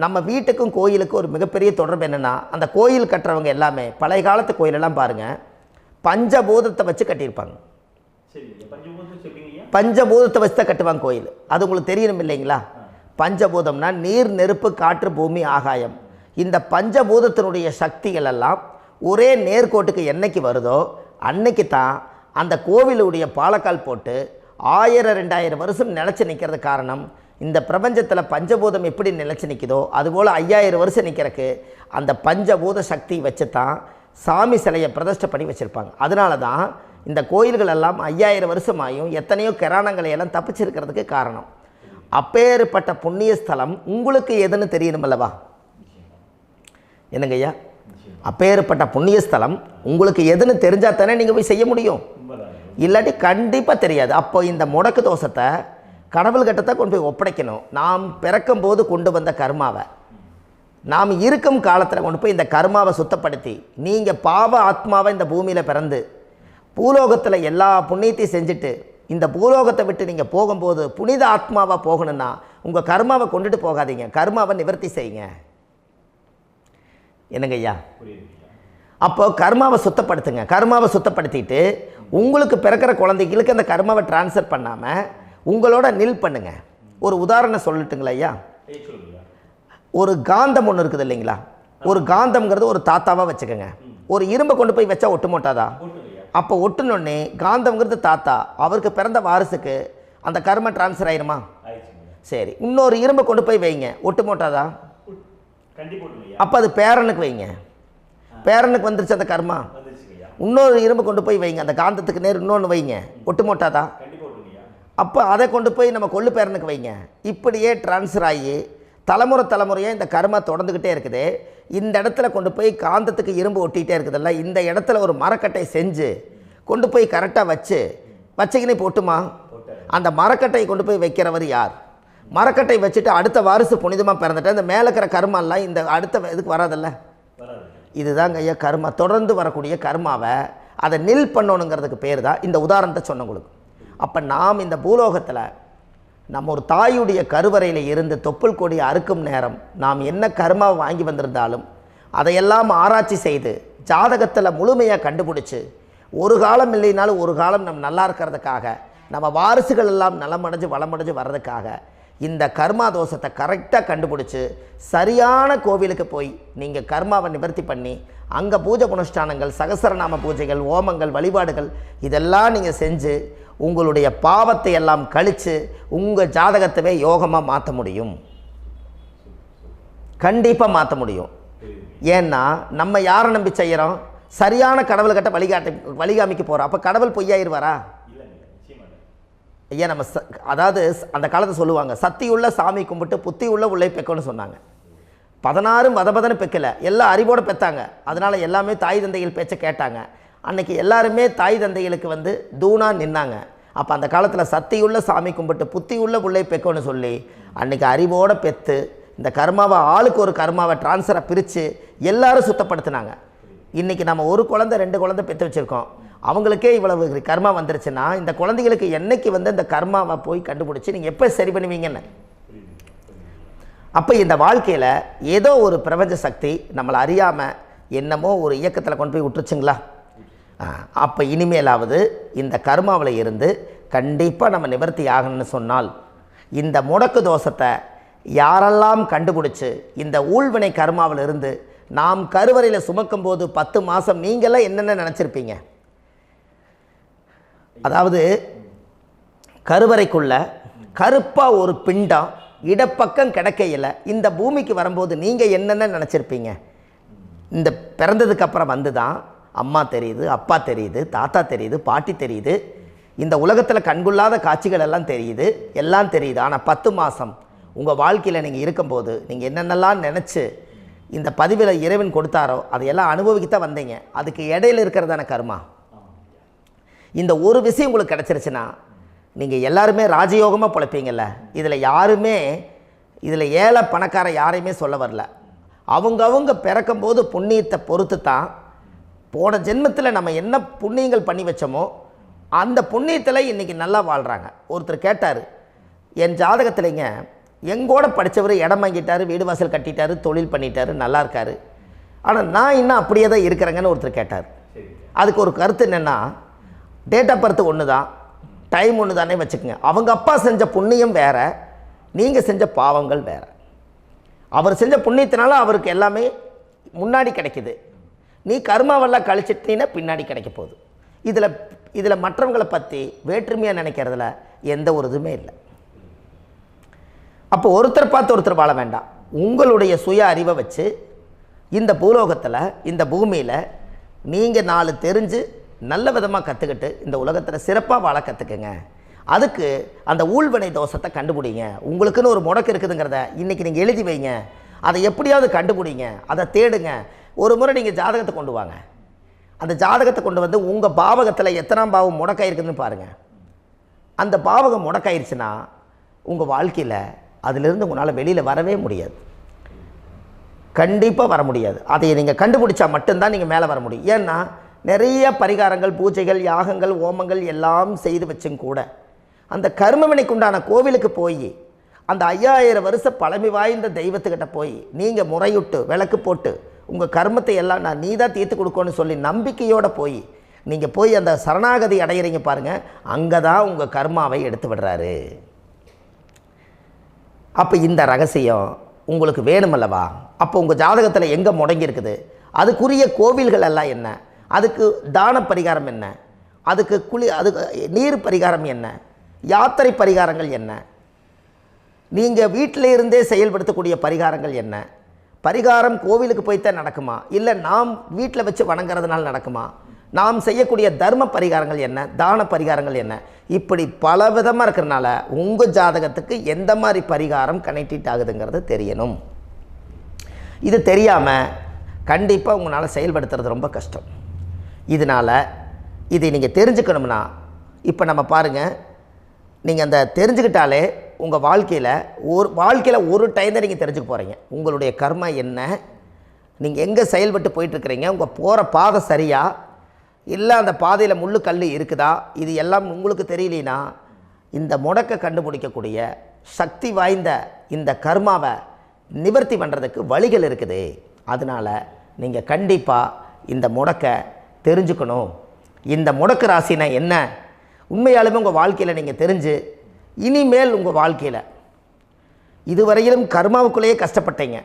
நம்ம வீட்டுக்கும் கோயிலுக்கும் ஒரு மிகப்பெரிய தொடர்பு என்னென்னா, அந்த கோயில் கட்டுறவங்க எல்லாமே பழைய காலத்து கோயிலெல்லாம் பாருங்கள், பஞ்சபூதத்தை வச்சு கட்டியிருப்பாங்க. பஞ்சபூதத்தை வச்சு தான் கட்டுவாங்க கோயில். அது உங்களுக்கு தெரியணும் இல்லைங்களா? பஞ்சபூதம்னா நீர், நெருப்பு, காற்று, பூமி, ஆகாயம். இந்த பஞ்சபூதத்தினுடைய சக்திகள் எல்லாம் ஒரே நேர்கோட்டுக்கு என்னைக்கு வருதோ அன்னைக்கு தான் அந்த கோவிலுடைய பாலக்கால் போட்டு 1000-2000 வருஷம் நிலச்சி நிற்கிறது. காரணம், இந்த பிரபஞ்சத்தில் பஞ்சபூதம் எப்படி நிலச்சி நிற்குதோ அதுபோல் 5000 வருஷம் நிற்கிறதுக்கு அந்த பஞ்சபூத சக்தி வச்சு தான் சாமி சிலையை பிரதிஷ்டை பண்ணி வச்சுருப்பாங்க. அதனால தான் இந்த கோயில்கள் எல்லாம் 5000 வருஷமாயும் எத்தனையோ கிராணங்களை எல்லாம் தப்பிச்சிருக்கிறதுக்கு காரணம். அப்பேற்பட்ட புண்ணிய ஸ்தலம் உங்களுக்கு எதுன்னு தெரியணும் அல்லவா? என்னங்க ஐயா? அப்பேற்பட்ட புண்ணிய ஸ்தலம் உங்களுக்கு எதுன்னு தெரிஞ்சால் தானே நீங்கள் போய் செய்ய முடியும், இல்லாட்டி கண்டிப்பாக தெரியாது. அப்போ இந்த முடக்கு தோஷத்தை கடவுள்கிட்ட கொண்டு போய் ஒப்படைக்கணும். நாம் பிறக்கும் போது கொண்டு வந்த கர்மாவை நாம் இருக்கும் காலத்தில் கொண்டு போய் இந்த கர்மாவை சுத்தப்படுத்தி, நீங்கள் பாவ ஆத்மாவை இந்த பூமியில் பிறந்து பூலோகத்தில் எல்லா புண்ணியத்தையும் செஞ்சுட்டு இந்த பூலோகத்தை விட்டு நீங்கள் போகும்போது புனித ஆத்மாவாக போகணுன்னா உங்கள் கர்மாவை கொண்டுட்டு போகாதீங்க, கர்மாவை நிவர்த்தி செய்யுங்க. என்னங்க ஐயா? அப்போ கர்மாவை சுத்தப்படுத்துங்க. கர்மாவை சுத்தப்படுத்திட்டு உங்களுக்கு பிறக்கிற குழந்தைகளுக்கு அந்த கர்மாவை டிரான்ஸ்ஃபர் பண்ணாமல் உங்களோட நில் பண்ணுங்க. ஒரு உதாரணம் சொல்லட்டுங்களா ஐயா? ஒரு காந்தம் ஒன்று இருக்குது இல்லைங்களா? ஒரு காந்தம்ங்கிறது ஒரு தாத்தாவாக வச்சுக்கோங்க. ஒரு இரும்பை கொண்டு போய் வச்சா ஒட்டு மோட்டாதா? அப்போ ஒட்டுனோடனே காந்தம்ங்கிறது தாத்தா, அவருக்கு பிறந்த வாரிசுக்கு அந்த கர்ம டிரான்ஸ்ஃபர் ஆயிருமா? சரி, இன்னொரு இரும்பை கொண்டு போய் வைங்க, ஒட்டு மோட்டாதா? அப்போ அது பேரனுக்கு வைங்க, பேரனுக்கு வந்துருச்சு அந்த கர்மா. இன்னொரு இரும்பை கொண்டு போய் வைங்க, அந்த காந்தத்துக்கு நேர் இன்னொன்று வைங்க, ஒட்டு மோட்டாதா? அப்போ அதை கொண்டு போய் நம்ம கொள்ளு பேரனுக்கு வைங்க. இப்படியே டிரான்ஸ்ஃபர் ஆகி தலைமுறையாக இந்த கர்மா தொடர்ந்துக்கிட்டே இருக்குது. இந்த இடத்துல கொண்டு போய் காந்தத்துக்கு இரும்பு ஒட்டிகிட்டே இருக்குதுல்ல, இந்த இடத்துல ஒரு மரக்கட்டை செஞ்சு கொண்டு போய் கரெக்டாக வச்சுக்கினே போட்டுமா? அந்த மரக்கட்டையை கொண்டு போய் வைக்கிறவர் யார்? மரக்கட்டை வச்சுட்டு அடுத்த வாரிசு புனிதமாக பிறந்துட்டு அந்த மேலே இருக்கிற கர்மாலாம் இந்த அடுத்த இதுக்கு வராதில்ல. இதுதாங்க ஐயா கர்மா. தொடர்ந்து வரக்கூடிய கர்மாவை அதை நில் பண்ணணுங்கிறதுக்கு பேர் தான் இந்த உதாரணத்தை சொன்னவங்களுக்கு. அப்போ நாம் இந்த பூலோகத்தில் நம்ம ஒரு தாயுடைய கருவறையில் இருந்து தொப்புள் கொடி அறுக்கும் நேரம் நாம் என்ன கர்மாவை வாங்கி வந்திருந்தாலும் அதையெல்லாம் ஆராய்ச்சி செய்து ஜாதகத்தில் முழுமையாக கண்டுபிடிச்சி ஒரு காலம் இல்லைனாலும் ஒரு காலம் நம்ம நல்லா இருக்கிறதுக்காக, நம்ம வாரிசுகள் எல்லாம் நலமடைஞ்சு வளமடைஞ்சு வர்றதுக்காக இந்த கர்மா தோஷத்தை கரெக்டாக கண்டுபிடிச்சி சரியான கோவிலுக்கு போய் நீங்கள் கர்மாவை நிவர்த்தி பண்ணி அங்கே பூஜை புனஸ்தானங்கள், சகசரநாம பூஜைகள், ஓமங்கள், வழிபாடுகள் இதெல்லாம் நீங்கள் செஞ்சு உங்களுடைய பாவத்தை எல்லாம் கழித்து உங்கள் ஜாதகத்தவே யோகமாக மாற்ற முடியும். கண்டிப்பாக மாற்ற முடியும். ஏன்னா நம்ம யாரை நம்பி செய்கிறோம்? சரியான கடவுள்கிட்ட வழிகாமிக்க போகிறோம். அப்போ கடவுள் பொய்யாயிருவாரா? ஐயா, நம்ம அதாவது அந்த காலத்தை சொல்லுவாங்க, சத்தியுள்ள சாமி கும்பிட்டு புத்தி உள்ள உள்ளே பெக்கணும்னு சொன்னாங்க. 16 வதபதன்னு பெக்கலை, எல்லாம் அறிவோடு பெற்றாங்க. அதனால் எல்லாமே தாய் தந்தைகள் பேச்சை கேட்டாங்க. அன்றைக்கி எல்லாருமே தாய் தந்தைகளுக்கு தூணாக நின்னாங்க. அப்போ அந்த காலத்தில் சத்தியுள்ள சாமி கும்பிட்டு புத்தி உள்ள உள்ளே பெக்கணும்னு சொல்லி அன்றைக்கி அறிவோடு பெற்று இந்த கர்மாவை ஆளுக்கு ஒரு கர்மாவை டிரான்ஸ்ஃபரை பிரித்து எல்லாரும் சுத்தப்படுத்தினாங்க. இன்றைக்கி நம்ம ஒரு குழந்தை 2 குழந்தை பெற்று வச்சுருக்கோம். அவங்களுக்கே இவ்வளவு கர்மா வந்துருச்சுன்னா இந்த குழந்தைகளுக்கு என்னைக்கு இந்த கர்மாவை போய் கண்டுபிடிச்சி நீங்கள் எப்போ சரி பண்ணுவீங்கன்னு. அப்போ இந்த வாழ்க்கையில் ஏதோ ஒரு பிரபஞ்ச சக்தி நம்மளை அறியாமல் என்னமோ ஒரு இயக்கத்தில் கொண்டு போய் விட்டுருச்சுங்களா? அப்போ இனிமேலாவது இந்த கர்மாவில் இருந்து கண்டிப்பாக நம்ம நிவர்த்தி ஆகணும்னு சொன்னால் இந்த முடக்கு தோஷத்தை யாரெல்லாம் கண்டுபிடிச்சி இந்த ஊழ்வினை கர்மாவில் இருந்து நாம் கருவறையில் சுமக்கும் போது 10 மாதம் நீங்களாம் என்னென்ன நினச்சிருப்பீங்க? அதாவது கருவறைக்குள்ள கருப்பாக ஒரு பிண்டம் இடப்பக்கம் கிடக்கையில் இந்த பூமிக்கு வரும்போது நீங்கள் என்னென்ன நினச்சிருப்பீங்க? இந்த பிறந்ததுக்கு அப்புறம் வந்து தான் அம்மா தெரியுது, அப்பா தெரியுது, தாத்தா தெரியுது, பாட்டி தெரியுது, இந்த உலகத்தில் கண்கொள்ளாத காட்சிகள் எல்லாம் தெரியுது, எல்லாம் தெரியுது. ஆனால் 10 மாதம் உங்கள் வாழ்க்கையில் நீங்கள் இருக்கும்போது நீங்கள் என்னென்னலாம் நினச்சி இந்த பதிவில் இறைவன் கொடுத்தாரோ அதையெல்லாம் அனுபவிக்கத்தான் வந்தீங்க. அதுக்கு இடையில இருக்கிறதான கர்மா. இந்த ஒரு விஷயம் உங்களுக்கு கிடச்சிருச்சுன்னா நீங்கள் எல்லாருமே ராஜயோகமாக பிழைப்பீங்கள்ல. இதில் ஏழை பணக்கார யாரையுமே சொல்ல வரல. அவங்க பிறக்கும்போது புண்ணியத்தை பொறுத்து தான் போன ஜென்மத்தில் நம்ம என்ன புண்ணியங்கள் பண்ணி வச்சோமோ அந்த புண்ணியத்தில் இன்றைக்கி நல்லா வாழ்கிறாங்க. ஒருத்தர் கேட்டார், என் ஜாதகத்தில்ங்க எங்கூட படித்தவர் இடம் வாங்கிட்டார், வீடு வாசல் கட்டிட்டார், தொழில் பண்ணிட்டார், நல்லா இருக்கார், ஆனால் நான் இன்னும் அப்படியே தான் இருக்கிறேங்கன்னு ஒருத்தர் கேட்டார். அதுக்கு ஒரு கருத்து என்னென்னா, டேட் ஆஃப் பர்த் ஒன்று தான், டைம் ஒன்று தானே வச்சுக்கோங்க. அவங்க அப்பா செஞ்ச புண்ணியம் வேறு, நீங்கள் செஞ்ச பாவங்கள் வேறு. அவர் செஞ்ச புண்ணியத்தினால அவருக்கு எல்லாமே முன்னாடி கிடைக்குது. நீ கர்மாவெல்லாம் கழிச்சிட்டீன்னா பின்னாடி கிடைக்க போகுது. இதில் மற்றவங்களை பற்றி வேற்றுமையாக நினைக்கிறதுல எந்த ஒரு இதுவுமே இல்லை. அப்போ ஒருத்தர் பார்த்து ஒருத்தர் வாழ வேண்டாம். உங்களுடைய சுய அறிவை வச்சு இந்த பூலோகத்தில் இந்த பூமியில் நீங்கள் 4 தெரிஞ்சு நல்ல விதமாக கற்றுக்கிட்டு இந்த உலகத்தில் சிறப்பாக வாழ கற்றுக்குங்க. அதுக்கு அந்த ஊழ்வினை தோஷத்தை கண்டுபிடிங்க. உங்களுக்குன்னு ஒரு முடக்கு இருக்குதுங்கிறத இன்றைக்கி நீங்கள் எழுதி வைங்க. அதை எப்படியாவது கண்டுபிடிங்க, அதை தேடுங்க. ஒரு முறை நீங்கள் ஜாதகத்தை கொண்டு வாங்க. அந்த ஜாதகத்தை கொண்டு வந்து உங்கள் பாவகத்தில் எத்தனாம் பாவம் முடக்காயிருக்குதுன்னு பாருங்கள். அந்த பாவகம் முடக்காயிருச்சுன்னா உங்கள் வாழ்க்கையில் அதிலிருந்து உங்களால் வெளியில் வரவே முடியாது. கண்டிப்பாக வர முடியாது. அதை நீங்கள் கண்டுபிடிச்சா மட்டும்தான் நீங்கள் மேலே வர முடியும். ஏன்னா நிறைய பரிகாரங்கள், பூஜைகள், யாகங்கள், ஓமங்கள் எல்லாம் செய்து வச்சும் கூட அந்த கர்மவினைக்கு உண்டான கோவிலுக்கு போய் அந்த 5000 வருஷ பழமை வாய்ந்த தெய்வத்துக்கிட்ட போய் நீங்கள் முறையிட்டு விளக்கு போட்டு உங்கள் கர்மத்தை எல்லாம் நான் நீ தான் தீர்த்து கொடுக்கணும்னு சொல்லி நம்பிக்கையோடு நீங்கள் போய் அந்த சரணாகதி அடையிறீங்க பாருங்கள், அங்கே தான் உங்கள் கர்மாவை எடுத்து விடுறாரு. அப்போ இந்த ரகசியம் உங்களுக்கு வேணுமல்லவா? அப்போ உங்கள் ஜாதகத்தில் எங்கே முடங்கி அதுக்குரிய கோவில்கள் எல்லாம் என்ன, அதுக்கு தான பரிகாரம் என்ன, அதுக்கு நீர் பரிகாரம் என்ன, யாத்திரை பரிகாரங்கள் என்ன, நீங்கள் வீட்டில் இருந்தே செயல்படுத்தக்கூடிய பரிகாரங்கள் என்ன, பரிகாரம் கோவிலுக்கு போய்த்தான் நடக்குமா, இல்லை நாம் வீட்டில் வச்சு வணங்குறதுனால நடக்குமா, நாம் செய்யக்கூடிய தர்ம பரிகாரங்கள் என்ன, தான பரிகாரங்கள் என்ன, இப்படி பல விதமாக இருக்கிறனால உங்கள் ஜாதகத்துக்கு எந்த மாதிரி பரிகாரம் கனெக்ட் ஆகுதுங்கிறது தெரியணும். இது தெரியாமல் கண்டிப்பாக உங்களால் செயல்படுத்துறது ரொம்ப கஷ்டம். இதனால் இதை நீங்கள் தெரிஞ்சுக்கணும்னா இப்போ நம்ம பாருங்கள், நீங்கள் அந்த தெரிஞ்சுக்கிட்டாலே உங்கள் வாழ்க்கையில் ஒரு டைம் தான் நீங்கள் தெரிஞ்சுக்க போகிறீங்க. உங்களுடைய கர்மா என்ன, நீங்கள் எங்கே செயல்பட்டு போயிட்டுருக்கிறீங்க, உங்கள் போகிற பாதை சரியா இல்லை அந்த பாதையில் முள்ளு கல் இருக்குதா, இது எல்லாம் உங்களுக்கு தெரியலனா இந்த முடக்கை கண்டுபிடிக்கக்கூடிய சக்தி வாய்ந்த இந்த கர்மாவை நிவர்த்தி பண்ணுறதுக்கு வழிகள் இருக்குது. அதனால் நீங்கள் கண்டிப்பாக இந்த முடக்கை தெரிஞ்சுக்கணும். இந்த முடக்கு ராசினா என்ன உண்மையாலுமே உங்கள் வாழ்க்கையில் நீங்கள் தெரிஞ்சு இனிமேல் உங்கள் வாழ்க்கையில் இதுவரையிலும் கர்மாவுக்குள்ளேயே கஷ்டப்பட்டீங்க,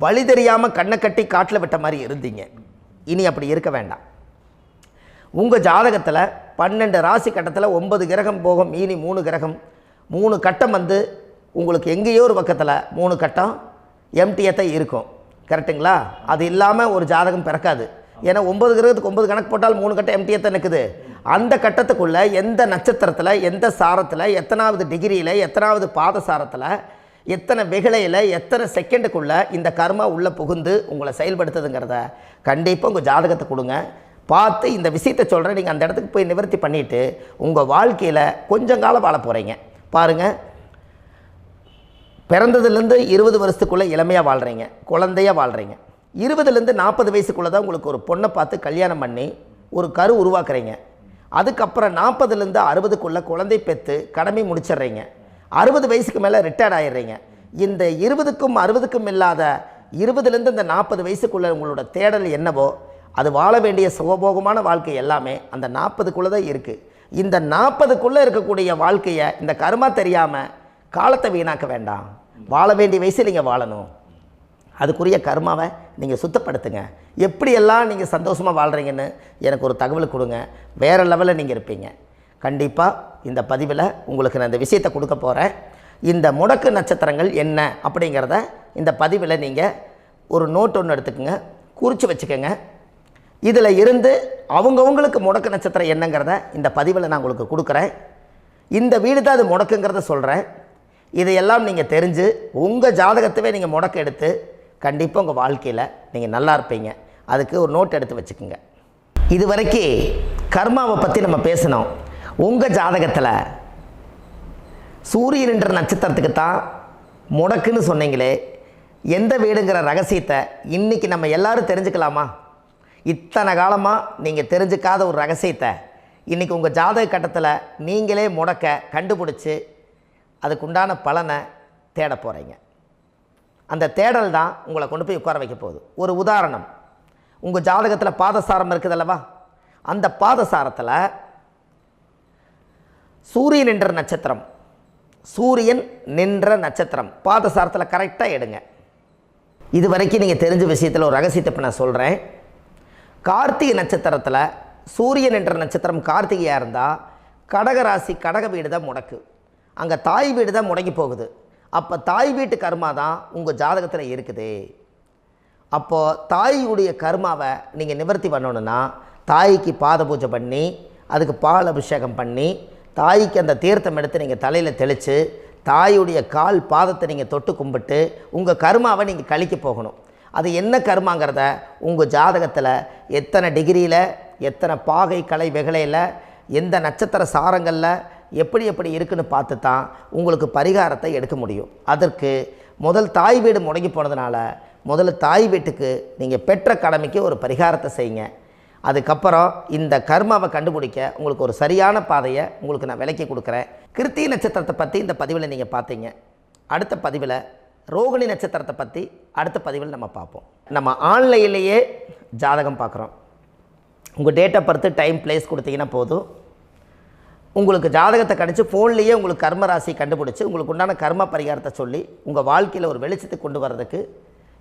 வழி தெரியாமல் கண்ணை கட்டி காட்டில் விட்ட மாதிரி இருந்தீங்க. இனி அப்படி இருக்க வேண்டாம். உங்கள் ஜாதகத்தில் 12 ராசி கட்டத்தில் 9 கிரகம் போகும், மீனி 3 கிரகம், 3 கட்டம் உங்களுக்கு எங்கேயோ ஒரு பக்கத்தில் 3 கட்டம் எம்டியாக தான் இருக்கும். கரெக்டுங்களா? அது இல்லாமல் ஒரு ஜாதகம் பிறக்காது. ஏன்னா 9 கிரகத்துக்கு 9 கணக்கு போட்டால் 3 கட்டம் எம்டியாக தான் நிற்குது. அந்த கட்டத்துக்குள்ளே எந்த நட்சத்திரத்தில், எந்த சாரத்தில், எத்தனாவது டிகிரியில், எத்தனாவது பாத சாரத்தில், எத்தனை வெகுளையில், எத்தனை செகண்டுக்குள்ளே இந்த கர்மா உள்ளே புகுந்து உங்களை செயல்படுத்துதுங்கிறத கண்டிப்பாக உங்கள் ஜாதகத்தை கொடுங்க. பார்த்து இந்த விஷயத்தை சொல்கிறேன், நீங்கள் அந்த இடத்துக்கு போய் நிவர்த்தி பண்ணிவிட்டு உங்கள் வாழ்க்கையில் கொஞ்சம் காலம் வாழ போகிறீங்க. பாருங்கள், பிறந்ததுலேருந்து 20 வருஷத்துக்குள்ளே இளமையாக வாழ்கிறீங்க, குழந்தையாக வாழ்கிறீங்க. 20லேருந்து 40 வயசுக்குள்ளே தான் உங்களுக்கு ஒரு பொண்ணை பார்த்து கல்யாணம் பண்ணி ஒரு கரு உருவாக்குறீங்க. அதுக்கப்புறம் 40லேருந்து 60க்குள்ளே குழந்தை பெற்று கடமை முடிச்சிடுறீங்க. 60 வயசுக்கு மேலே ரிட்டையர்ட் ஆகிடுறீங்க. இந்த 20க்கும் 60க்கும் இல்லாத 20லேருந்து இந்த 40 வயசுக்குள்ளே உங்களோட தேடல் என்னவோ அது வாழ வேண்டிய சுகபோகமான வாழ்க்கை எல்லாமே அந்த 40க்குள்ளே தான் இருக்குது. இந்த 40க்குள்ளே இருக்கக்கூடிய வாழ்க்கையை இந்த கர்மா தெரியாமல் காலத்தை வீணாக்க வேண்டாம். வாழ வேண்டிய வயசில் நீங்கள் வாழணும். அதுக்குரிய கர்மாவை நீங்கள் சுத்தப்படுத்துங்க. எப்படியெல்லாம் நீங்கள் சந்தோஷமாக வாழ்கிறீங்கன்னு எனக்கு ஒரு தகவல் கொடுங்க. வேறு லெவலில் நீங்கள் இருப்பீங்க. கண்டிப்பாக இந்த பதிவில் உங்களுக்கு நான் இந்த விஷயத்தை கொடுக்க போகிறேன். இந்த முடக்கு நட்சத்திரங்கள் என்ன அப்படிங்கிறத இந்த பதிவில் நீங்கள் ஒரு நோட் ஒன்று எடுத்துக்கோங்க, குறித்து வச்சுக்கோங்க. இதில் இருந்து அவங்கவுங்களுக்கு முடக்கு நட்சத்திரம் என்னங்கிறத இந்த பதிவில் நான் உங்களுக்கு கொடுக்குறேன். இந்த வீடு தான் அது முடக்குங்கிறத சொல்கிறேன். இதையெல்லாம் நீங்கள் தெரிஞ்சு உங்கள் ஜாதகத்தவே நீங்கள் முடக்கு எடுத்து கண்டிப்பாக உங்கள் வாழ்க்கையில் நீங்கள் நல்லா இருப்பீங்க. அதுக்கு ஒரு நோட் எடுத்து வச்சுக்கோங்க. இது வரைக்கும் கர்மாவை பற்றி நம்ம பேசினோம். உங்கள் ஜாதகத்தில் சூரியன் என்ற நட்சத்திரத்துக்கு தான் முடக்குன்னு சொன்னீங்களே, எந்த வீடுங்கிற ரகசியத்தை இன்றைக்கி நம்ம எல்லோரும் தெரிஞ்சுக்கலாமா? இத்தனை காலமாக நீங்கள் தெரிஞ்சுக்காத ஒரு ரகசியத்தை இன்றைக்கி உங்கள் ஜாதக கட்டத்தில் நீங்களே முடக்க கண்டுபிடிச்சி அதுக்குண்டான பலனை தேட போகிறீங்க. அந்த தேடல் தான் உங்களை கொண்டு போய் உட்கார வைக்க போகுது. ஒரு உதாரணம், உங்கள் ஜாதகத்தில் பாதசாரம் இருக்குது அல்லவா? அந்த பாதசாரத்தில் சூரியன் என்ற நட்சத்திரம், சூரியன் நின்ற நட்சத்திரம் பாதசாரத்தில் கரெக்டாக எடுங்க. இது வரைக்கும் நீங்கள் தெரிஞ்ச விஷயத்தில் ஒரு ரகசியத்தை இப்போ நான் சொல்கிறேன். கார்த்திகை நட்சத்திரத்தில் சூரியன் என்ற நட்சத்திரம் கார்த்திகையாக இருந்தால் கடகராசி கடக வீடு தான் முடக்கு. அங்கே தாய் வீடு தான் முடங்கி போகுது. அப்போ தாய் வீட்டு கர்மா தான் உங்கள் ஜாதகத்தில் இருக்குது. அப்போது தாயுடைய கர்மாவை நீங்கள் நிவர்த்தி பண்ணணுன்னா தாய்க்கு பாத பூஜை பண்ணி அதுக்கு பால் அபிஷேகம் பண்ணி தாய்க்கு அந்த தீர்த்தம் எடுத்து நீங்கள் தலையில் தெளித்து தாயுடைய கால் பாதத்தை நீங்கள் தொட்டு கும்பிட்டு உங்கள் கர்மாவை நீங்கள் கழிக்க போகணும். அது என்ன கர்மாங்கிறத உங்கள் ஜாதகத்தில் எத்தனை டிகிரியில், எத்தனை பாகை கலை வெகலையில், எந்த நட்சத்திர சாரங்களில் எப்படி எப்படி இருக்குன்னு பார்த்து தான் உங்களுக்கு பரிகாரத்தை எடுக்க முடியும். அதற்கு முதல் தாய் வீடு முடங்கி போனதுனால முதல்ல தாய் வீட்டுக்கு நீங்கள் பெற்ற கடமைக்கு ஒரு பரிகாரத்தை செய்யுங்க. அதுக்கப்புறம் இந்த கர்மாவை கண்டுபிடிக்க உங்களுக்கு ஒரு சரியான பாதையை உங்களுக்கு நான் விளக்கி கொடுக்குறேன். கிருத்திகை நட்சத்திரத்தை பற்றி இந்த பதிவில் நீங்கள் பார்த்தீங்க. அடுத்த பதிவில் ரோகிணி நட்சத்திரத்தை பற்றி அடுத்த பதிவில் நம்ம பார்ப்போம். நம்ம ஆன்லைன்லேயே ஜாதகம் பார்க்குறோம். உங்கள் date of birth, time, place கொடுத்தீங்கன்னா போதும். உங்களுக்கு ஜாதகத்தை கணிச்சு ஃபோன்லேயே உங்களுக்கு கர்ம ராசி கண்டுபிடிச்சி உங்களுக்கு உண்டான கர்ம பரிகாரத்தை சொல்லி உங்கள் வாழ்க்கையில் ஒரு வெளிச்சத்தை கொண்டு வர்றதுக்கு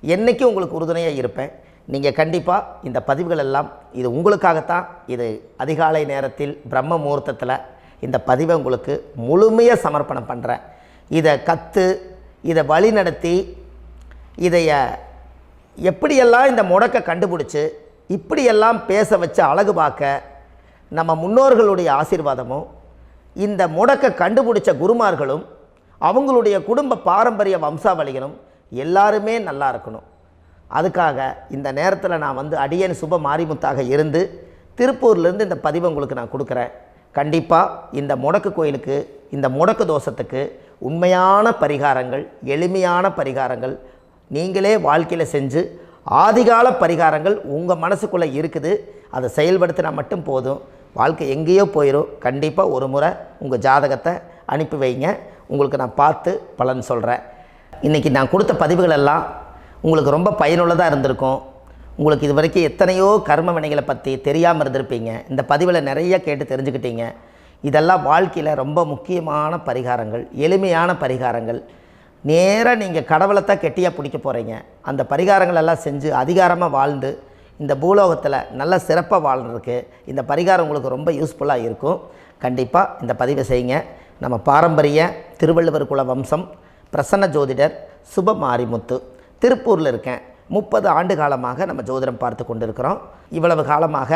என்றைக்கும் உங்களுக்கு உறுதுணையாக இருப்பேன். நீங்கள் கண்டிப்பாக இந்த பதிவுகள் எல்லாம் இது உங்களுக்காகத்தான். இது அதிகாலை நேரத்தில் பிரம்ம முகூர்த்தத்தில் இந்த பதிவை உங்களுக்கு முழுமையாக சமர்ப்பணம் பண்ணுறேன். இதை இதை வழி நடத்தி இதைய எப்படியெல்லாம் இந்த முடக்கை கண்டுபிடிச்சி இப்படியெல்லாம் பேச வச்சு அழகு பார்க்க நம்ம முன்னோர்களுடைய ஆசீர்வாதமும் இந்த முடக்கை கண்டுபிடிச்ச குருமார்களும் அவங்களுடைய குடும்ப பாரம்பரிய வம்சாவளிகளும் எல்லாருமே நல்லா இருக்கணும். அதுக்காக இந்த நேரத்தில் நான் வந்து அடியேன் சுப மாரிமுத்தாக இருந்து திருப்பூர்லேருந்து இந்த பதிவை உங்களுக்கு நான் கொடுக்குறேன். கண்டிப்பாக இந்த முடக்கு கோயிலுக்கு, இந்த முடக்கு தோஷத்துக்கு உண்மையான பரிகாரங்கள், எளிமையான பரிகாரங்கள் நீங்களே வாழ்க்கையில் செஞ்சு ஆதிகால பரிகாரங்கள் உங்கள் மனசுக்குள்ளே இருக்குது. அதை செயல்படுத்தினா மட்டும் போதும், வாழ்க்கை எங்கேயோ போயிடும். கண்டிப்பாக ஒரு முறை உங்கள் ஜாதகத்தை அனுப்பி வைங்க, உங்களுக்கு நான் பார்த்து பலன் சொல்கிறேன். இன்றைக்கி நான் கொடுத்த பதிவுகள் எல்லாம் உங்களுக்கு ரொம்ப பயனுள்ளதாக இருந்திருக்கும். உங்களுக்கு இது வரைக்கும் எத்தனையோ கர்ம வினைகளை பற்றி தெரியாமல் இருந்திருப்பீங்க. இந்த பதிவில் நிறைய கேட்டு தெரிஞ்சுக்கிட்டீங்க. இதெல்லாம் வாழ்க்கையில் ரொம்ப முக்கியமான பரிகாரங்கள், எளிமையான பரிகாரங்கள். நேராக நீங்கள் கடவுளைத்தான் கெட்டியாக பிடிக்க போகிறீங்க. அந்த பரிகாரங்கள் எல்லாம் செஞ்சு அதிகாரமாக வாழ்ந்து இந்த பூலோகத்தில் நல்ல சிறப்பாக வாழ்கிறதுக்கு இந்த பரிகாரம் உங்களுக்கு ரொம்ப யூஸ்ஃபுல்லாக இருக்கும். கண்டிப்பாக இந்த பதிவை செய்யுங்க. நம்ம பாரம்பரிய திருவள்ளுவர் குல வம்சம் பிரசன்ன ஜோதிடர் சுப மாரிமுத்து, திருப்பூரில் இருக்கேன். 30 ஆண்டு காலமாக நம்ம ஜோதிடம் பார்த்து கொண்டிருக்கிறோம். இவ்வளவு காலமாக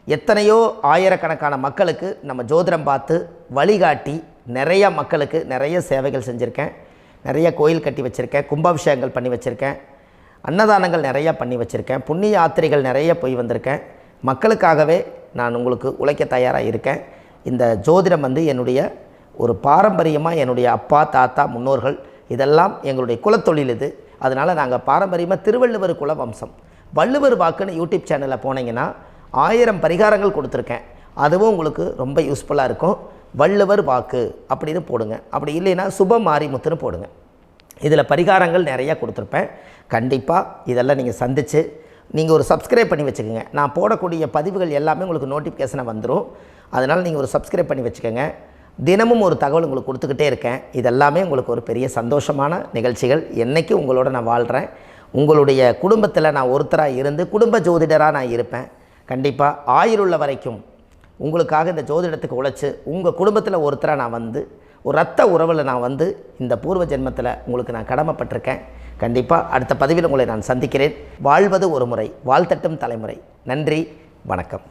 எத்தனையோ ஆயிரக்கணக்கான மக்களுக்கு நம்ம ஜோதிடம் பார்த்து வழிகாட்டி நிறைய மக்களுக்கு நிறைய சேவைகள் செஞ்சுருக்கேன். நிறைய கோயில் கட்டி வச்சுருக்கேன், கும்பாபிஷேகங்கள் பண்ணி வச்சுருக்கேன், அன்னதானங்கள் நிறையா பண்ணி வச்சுருக்கேன், புண்ணிய யாத்திரைகள் நிறைய போய் வந்திருக்கேன். மக்களுக்காகவே நான் உங்களுக்கு உழைக்க தயாராக இருக்கேன். இந்த ஜோதிடம் வந்து என்னுடைய ஒரு பாரம்பரியமாக என்னுடைய அப்பா, தாத்தா, முன்னோர்கள் இதெல்லாம் எங்களுடைய குலத்தொழில் இது. அதனால் நாங்கள் பாரம்பரியமாக திருவள்ளுவர் குல வம்சம். வள்ளுவர் வாக்குன்னு யூடியூப் சேனலில் போனீங்கன்னா 1000 பரிகாரங்கள் கொடுத்துருக்கேன். அதுவும் உங்களுக்கு ரொம்ப யூஸ்ஃபுல்லாக இருக்கும். வள்ளுவர் வாக்கு அப்படின்னு போடுங்க, அப்படி இல்லைன்னா சுப மாரிமுத்துன்னு போடுங்க. இதில் பரிகாரங்கள் நிறையா கொடுத்துருப்பேன். கண்டிப்பாக இதெல்லாம் நீங்கள் சந்தித்து நீங்கள் ஒரு சப்ஸ்கிரைப் பண்ணி வச்சுக்கோங்க. நான் போடக்கூடிய பதிவுகள் எல்லாமே உங்களுக்கு நோட்டிஃபிகேஷனை வந்துடும். அதனால் நீங்கள் ஒரு சப்ஸ்கிரைப் பண்ணி வச்சுக்கோங்க. தினமும் ஒரு தகவல் உங்களுக்கு கொடுத்துக்கிட்டே இருக்கேன். இதெல்லாமே உங்களுக்கு ஒரு பெரிய சந்தோஷமான நிகழ்ச்சிகள். என்றைக்கும் உங்களோட நான் வாழ்கிறேன். உங்களுடைய குடும்பத்தில் நான் ஒருத்தராக இருந்து குடும்ப ஜோதிடராக நான் இருப்பேன். கண்டிப்பாக ஆயுளுள்ள வரைக்கும் உங்களுக்காக இந்த ஜோதிடத்துக்கு உழைச்சி உங்கள் குடும்பத்தில் ஒருத்தராக நான் வந்து ஒரு ரத்த உறவில் நான் வந்து இந்த பூர்வ ஜென்மத்தில் உங்களுக்கு நான் கடமைப்பட்டிருக்கேன். கண்டிப்பாக அடுத்த பதிவில் உங்களை நான் சந்திக்கிறேன். வாழ்வது ஒரு முறை, வாழ்த்தட்டும் தலைமுறை. நன்றி, வணக்கம்.